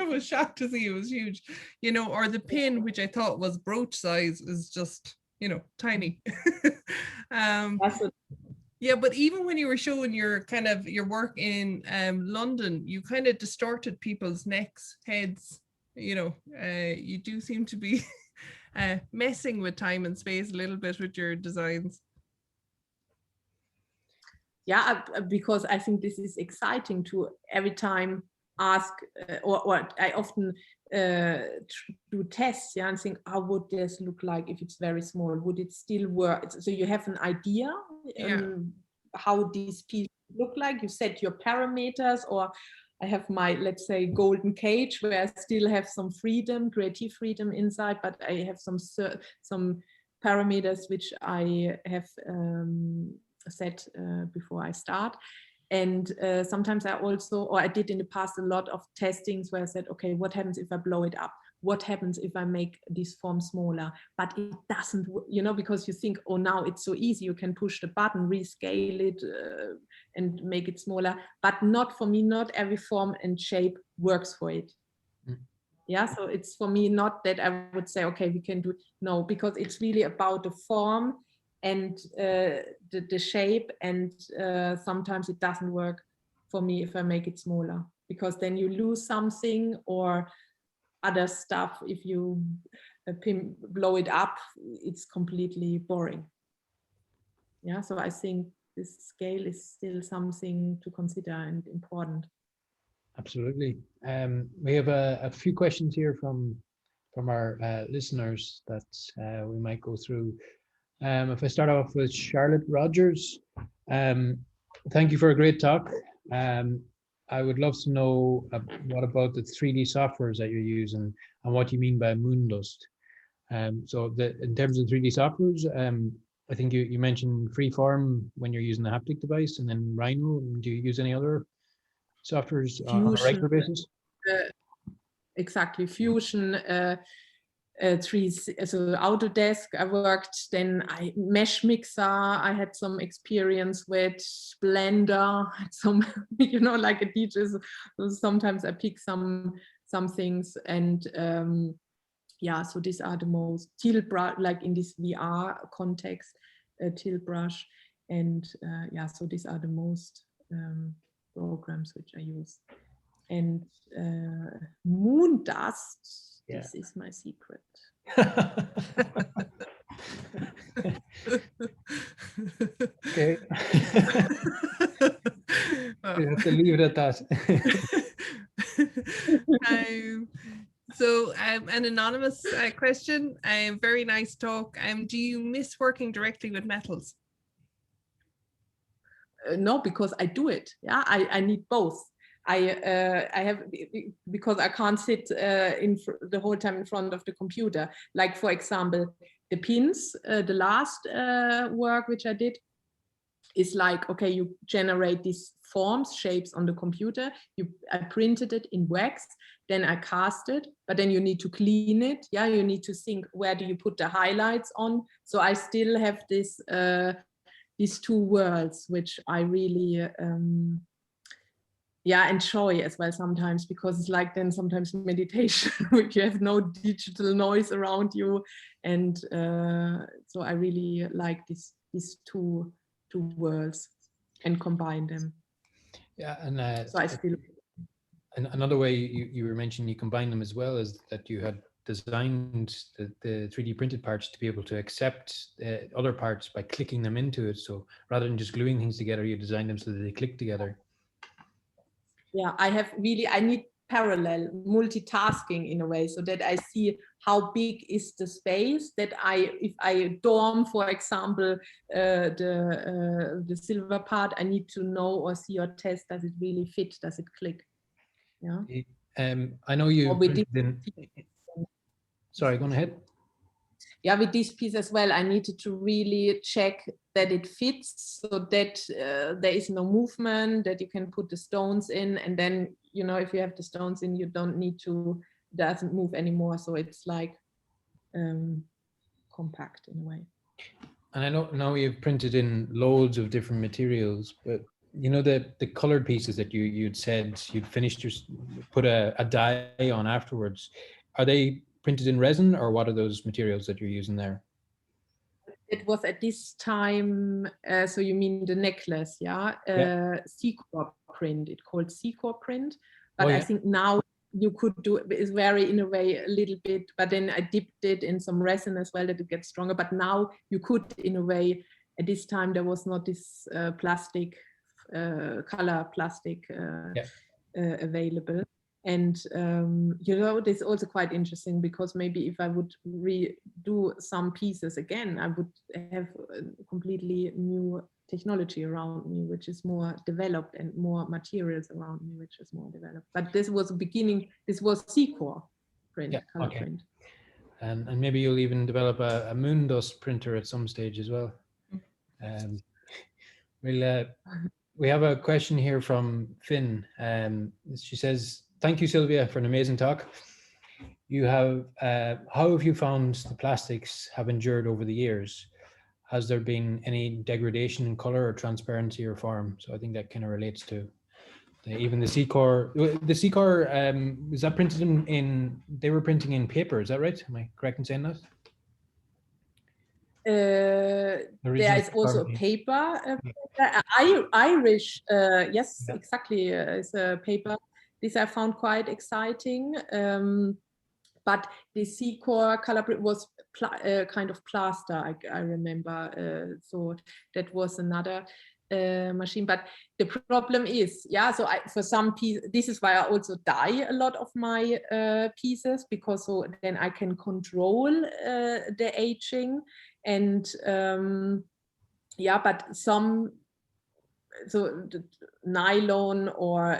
was shocked to see it was huge. Or the pin, which I thought was brooch size, is just tiny. Yeah, but even when you were showing your work in London, you kind of distorted people's necks, heads. You do seem to be messing with time and space a little bit with your designs. Yeah, because I think this is exciting to every time ask, or I often do tests, yeah, and think, how would this look like if it's very small? Would it still work? So you have an idea how these pieces look like. You set your parameters, or I have my, let's say, golden cage where I still have some freedom, creative freedom inside, but I have some parameters which I have set before I start. And sometimes I also, or I did in the past a lot of testings where I said, okay, what happens if I blow it up? What happens if I make this form smaller? But it doesn't, you know, because you think, oh, now it's so easy. You can push the button, rescale it and make it smaller. But not for me, not every form and shape works for it. Yeah, so it's for me not that I would say, okay, we can do it. No, because it's really about the form and the shape, and sometimes it doesn't work for me if I make it smaller, because then you lose something or other stuff. If you blow it up, it's completely boring. Yeah, so I think this scale is still something to consider and important. Absolutely. We have a few questions here from our listeners that we might go through. If I start off with Charlotte Rogers, thank you for a great talk. I would love to know what about the 3D softwares that you're using and what you mean by moondust. So in terms of 3D softwares, I think you mentioned Freeform when you're using the haptic device, and then Rhino. Do you use any other softwares on a regular basis? Exactly, Fusion, so Autodesk I worked, then Mesh Mixer I had some experience with, Blender, some, you know, like a teacher, so sometimes I pick some things, and yeah, so these are the most, Tilbrush, like in this VR context, Tilbrush, and yeah, so these are the most programs which I use. And moondust, this is my secret. Okay. We have to leave it at that. So an anonymous question, very nice talk. Do you miss working directly with metals? No, because I do it. Yeah, I need both. I have, because I can't sit the whole time in front of the computer. Like, for example, the pins, the last work which I did is like, okay, you generate these forms, shapes on the computer. I printed it in wax, then I cast it, but then you need to clean it. Yeah, you need to think, where do you put the highlights on? So I still have this these two worlds, which I really enjoy as well sometimes, because it's like then sometimes meditation, if you have no digital noise around you, and so I really like these two worlds and combine them. Yeah, and so I still. And another way you were mentioning you combine them as well is that you had designed the 3D printed parts to be able to accept other parts by clicking them into it. So rather than just gluing things together, you designed them so that they click together. Yeah, I need parallel multitasking in a way, so that I see how big is the space that if I dorm, for example, the silver part, I need to know or see or test, does it really fit, does it click? Yeah. I know you. Sorry, go ahead. Yeah, with this piece as well, I needed to really check that it fits, so that there is no movement, that you can put the stones in, and then, you know, if you have the stones in, you don't need to, it doesn't move anymore. So it's like compact in a way. And I know now you've printed in loads of different materials, but you know, the colored pieces that you'd said you'd finished put a dye on afterwards, are they printed in resin, or what are those materials that you're using there? It was at this time, so you mean the necklace, yeah? Secor print, it's called Secor print, but I think now you could do it, is very in a way a little bit, but then I dipped it in some resin as well that it gets stronger, but now you could, in a way, at this time there was not this plastic, color plastic available. And you know, this is also quite interesting, because maybe if I would redo some pieces again, I would have a completely new technology around me, which is more developed, and more materials around me, which is more developed. But this was the beginning. This was C-core print, Yeah, color okay. print. And maybe you'll even develop a moon dust printer at some stage as well. We have a question here from Finn. She says, "Thank you, Silvia, for an amazing talk. You have, how have you found the plastics have endured over the years? Has there been any degradation in color or transparency or form?" So I think that kind of relates to even the C-core. The C-core, is that printed in, they were printing in paper, is that right? Am I correct in saying that? There is also a paper, Irish, yes, Yeah. exactly, it's a paper. This I found quite exciting, but the C-core color print was kind of plaster, I remember, so that was another machine. But the problem is, yeah, so for some pieces, this is why I also dye a lot of my pieces, because so then I can control the aging. And yeah, but some, so the nylon or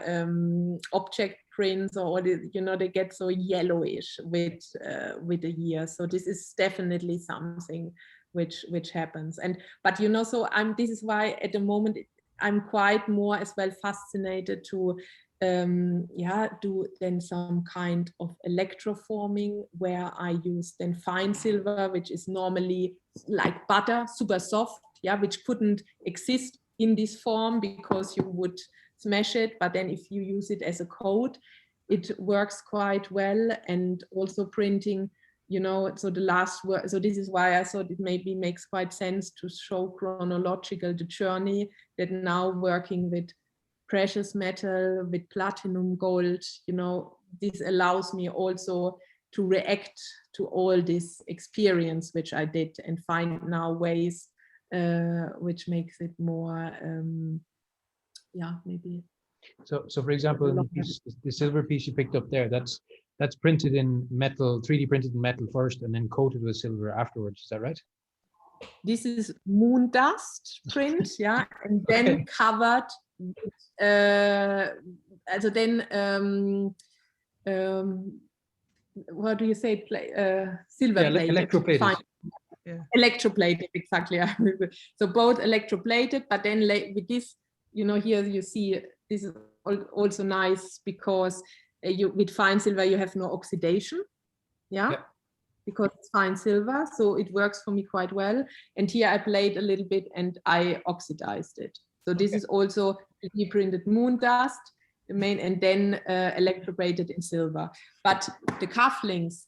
object prints, or all the, you know, they get so yellowish with the years. So this is definitely something which happens. And but you know, so this is why at the moment I'm quite more as well fascinated to yeah, do then some kind of electroforming, where I use then fine silver, which is normally like butter, super soft, yeah, which couldn't exist in this form because you would smash it. But then if you use it as a coat, it works quite well. And also printing, you know, so the last work, so this is why I thought it maybe makes quite sense to show chronological the journey, that now working with precious metal, with platinum, gold, you know, this allows me also to react to all this experience which I did, and find now ways which makes it more yeah, maybe. So for example, the silver piece you picked up there, that's printed in metal, 3D printed in metal first, and then coated with silver afterwards. Is that right? This is moon dust print, yeah, and then okay, covered with, also then what do you say? Silver plated. Electroplated. Yeah. Electroplated, exactly. So both electroplated, but then with this, you know, here you see this is also nice, because you with fine silver you have no oxidation, yeah, because it's fine silver, so it works for me quite well. And here I played a little bit and I oxidized it. So this is also printed moon dust, the main, and then electroplated in silver. But the cufflinks,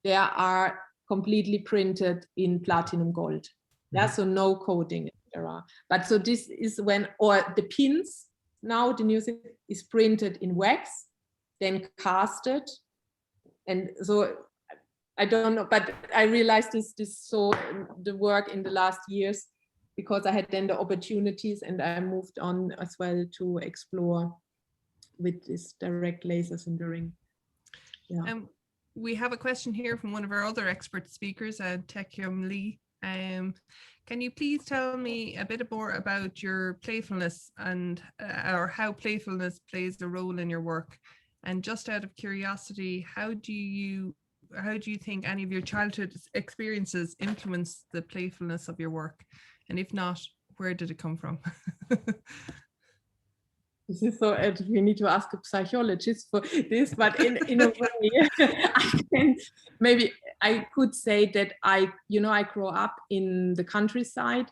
they are completely printed in platinum gold. Yeah, so no coating, etc. But so this is when, or the pins, now the new thing is printed in wax, then casted. And so I don't know, but I realized this so the work in the last years, because I had then the opportunities, and I moved on as well to explore with this direct laser sintering. Yeah. We have a question here from one of our other expert speakers, Taekyum Lee. Can you please tell me a bit more about your playfulness, and or how playfulness plays a role in your work? And just out of curiosity, how do you think any of your childhood experiences influence the playfulness of your work? And if not, where did it come from? This is so, we need to ask a psychologist for this, but in a way, maybe I could say that I grew up in the countryside,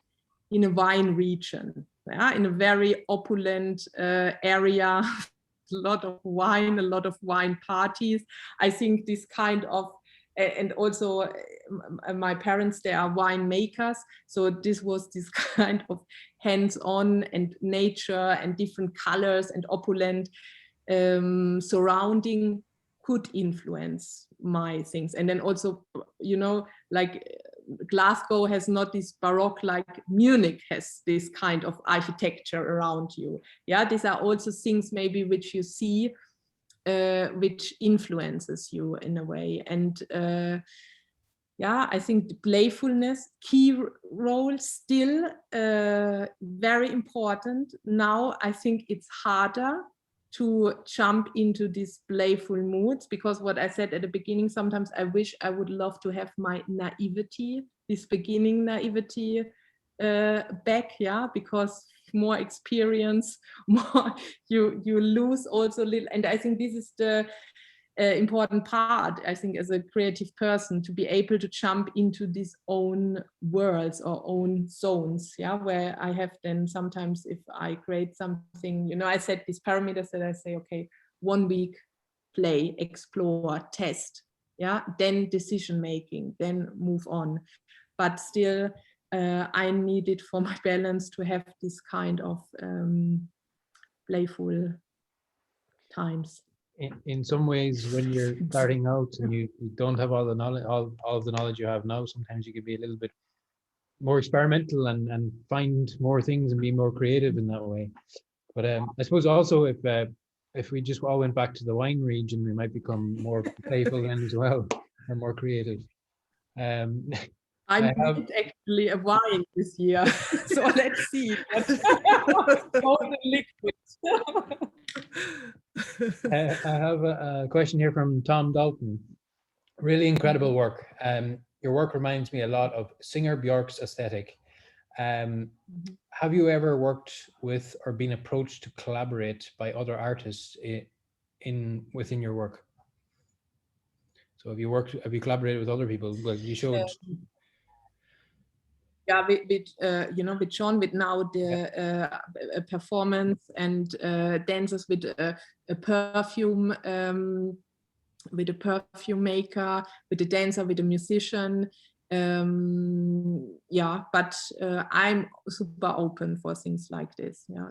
in a wine region, yeah, in a very opulent area, a lot of wine, a lot of wine parties. I think this kind of, and also my parents, they are winemakers, so this was this kind of hands-on and nature and different colors and opulent surrounding could influence my things. And then also, you know, like Glasgow has not this Baroque like Munich has this kind of architecture around you. Yeah, these are also things maybe which you see which influences you in a way. And yeah, I think the playfulness, key role still very important. Now I think it's harder to jump into these playful moods, because what I said at the beginning, sometimes I wish I would love to have my naivety, this beginning naivety back, yeah, because more experience, more you lose also a little. And I think this is the important part, I think, as a creative person, to be able to jump into these own worlds or own zones, yeah, where I have then sometimes, if I create something, you know, I set these parameters that I say, okay, 1 week, play, explore, test, yeah, then decision making, then move on. But still, I need it for my balance to have this kind of playful times. In some ways, when you're starting out and you don't have all the knowledge, all of the knowledge you have now, sometimes you can be a little bit more experimental and find more things and be more creative in that way. But I suppose also if we just all went back to the wine region, we might become more playful then as well, or more creative. I made actually a wine this year, so let's see. I have a question here from Tom Dalton. Really incredible work. Your work reminds me a lot of Singer Björk's aesthetic. Have you ever worked with or been approached to collaborate by other artists within your work? So have you collaborated with other people? Well, you showed. Yeah, you know, with Sean, with now the performance and dancers with a perfume, with a perfume maker, with a dancer, with a musician. Yeah, but I'm super open for things like this. Yeah,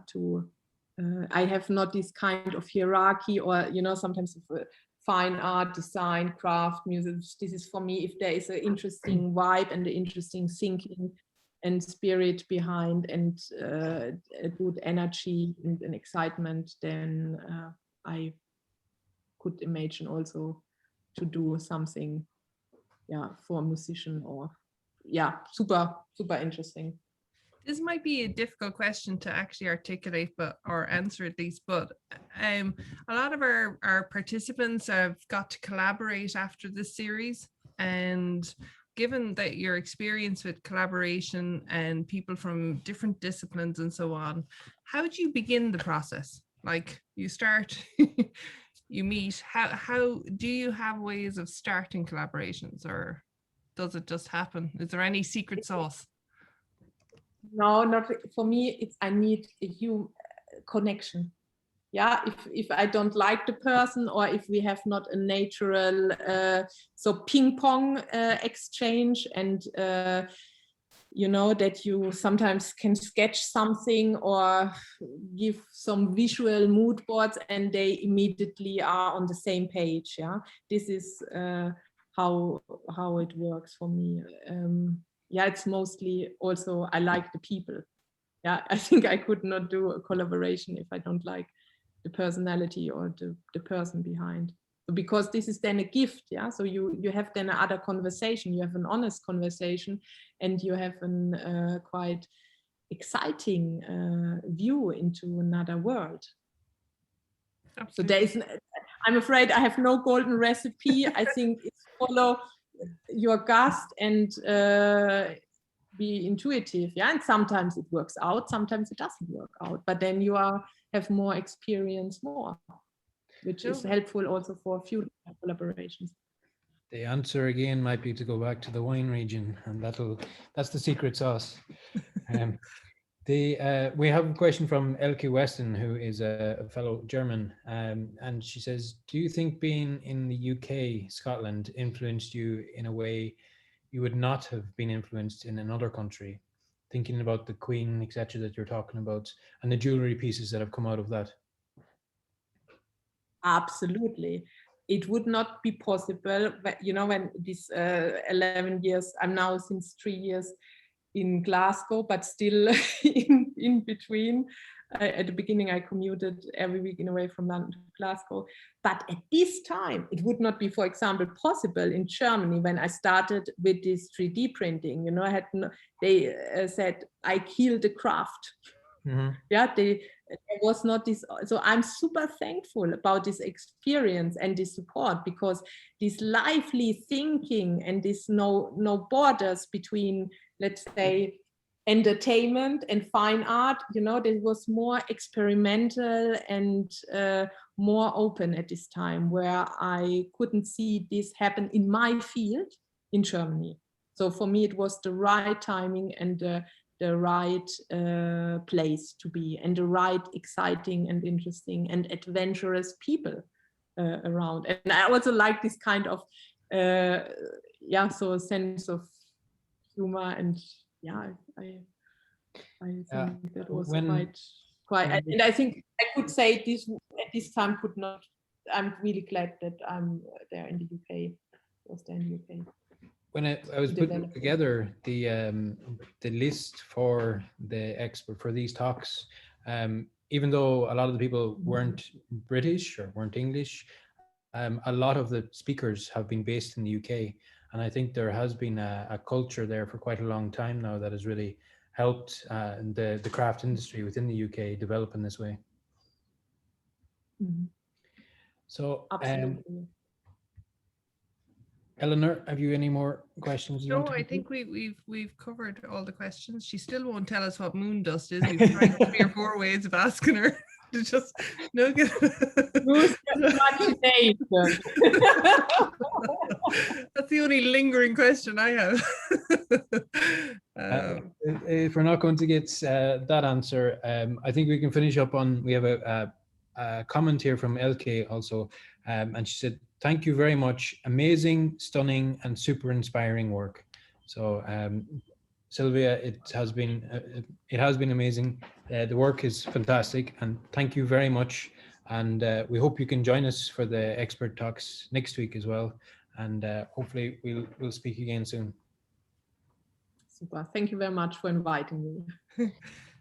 I have not this kind of hierarchy, or you know, sometimes fine art, design, craft, music. This is for me, if there is an interesting vibe and an interesting thinking and spirit behind, and a good energy and excitement, then I could imagine also to do something, yeah, for a musician, or yeah, super interesting. This might be a difficult question to actually articulate, or answer at least, but a lot of our participants have got to collaborate after this series. And given that your experience with collaboration and people from different disciplines and so on, how do you begin the process? Like, you start, you meet, how do you have ways of starting collaborations, or does it just happen? Is there any secret sauce? No, not for me. I need a human connection. Yeah, if I don't like the person, or if we have not a natural so ping pong exchange, and you know, that you sometimes can sketch something or give some visual mood boards and they immediately are on the same page. Yeah, this is how it works for me. Yeah, it's mostly also I like the people. Yeah, I think I could not do a collaboration if I don't like the personality or the person behind. Because this is then a gift, yeah. So you have then another conversation. You have an honest conversation, and you have an quite exciting view into another world. Absolutely. So there is. I'm afraid I have no golden recipe. I think it's follow your gut and be intuitive, yeah. And sometimes it works out, sometimes it doesn't work out. But then you have more experience, which is helpful also for future collaborations. The answer again might be to go back to the wine region, and that's the secret sauce. We have a question from Elke Weston, who is a fellow German, and she says, do you think being in the UK, Scotland, influenced you in a way you would not have been influenced in another country? Thinking about the Queen, etc., that you're talking about, and the jewelry pieces that have come out of that. Absolutely. It would not be possible, but you know, when this 11 years, I'm now since 3 years in Glasgow, but still in between, at the beginning, I commuted every weekend away from London to Glasgow. But at this time, it would not be, for example, possible in Germany when I started with this 3D printing. You know, I had they said I killed the craft. Mm-hmm. Yeah, there was not this. So I'm super thankful about this experience and this support, because this lively thinking and this no borders between, let's say, entertainment and fine art, you know, there was more experimental and more open at this time, where I couldn't see this happen in my field in Germany. So for me, it was the right timing and the right place to be, and the right exciting and interesting and adventurous people around. And I also like this kind of so a sense of humor, and yeah, I think that was quite and I think I could say this at this time could not. I'm really glad that I'm there in the UK. Was there in the UK. When I was putting together the list for the expert for these talks, even though a lot of the people weren't British or weren't English, a lot of the speakers have been based in the UK, and I think there has been a culture there for quite a long time now that has really helped the craft industry within the UK develop in this way. Mm-hmm. So, absolutely. Eleanor, have you any more questions? No, I think we've covered all the questions. She still won't tell us what moon dust is. We've tried 3 or 4 ways of asking her to just no good. That's the only lingering question I have. If we're not going to get that answer, I think we can finish up on. We have a comment here from LK also, and she said, "Thank you very much. Amazing, stunning, and super inspiring work." So, Silvia, it has been amazing. The work is fantastic, and thank you very much. And we hope you can join us for the expert talks next week as well. And hopefully we'll speak again soon. Super. Thank you very much for inviting me.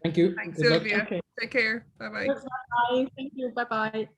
Thank you. Thanks, Silvia. Okay. Take care. Bye-bye. Bye. Thank you. Bye-bye.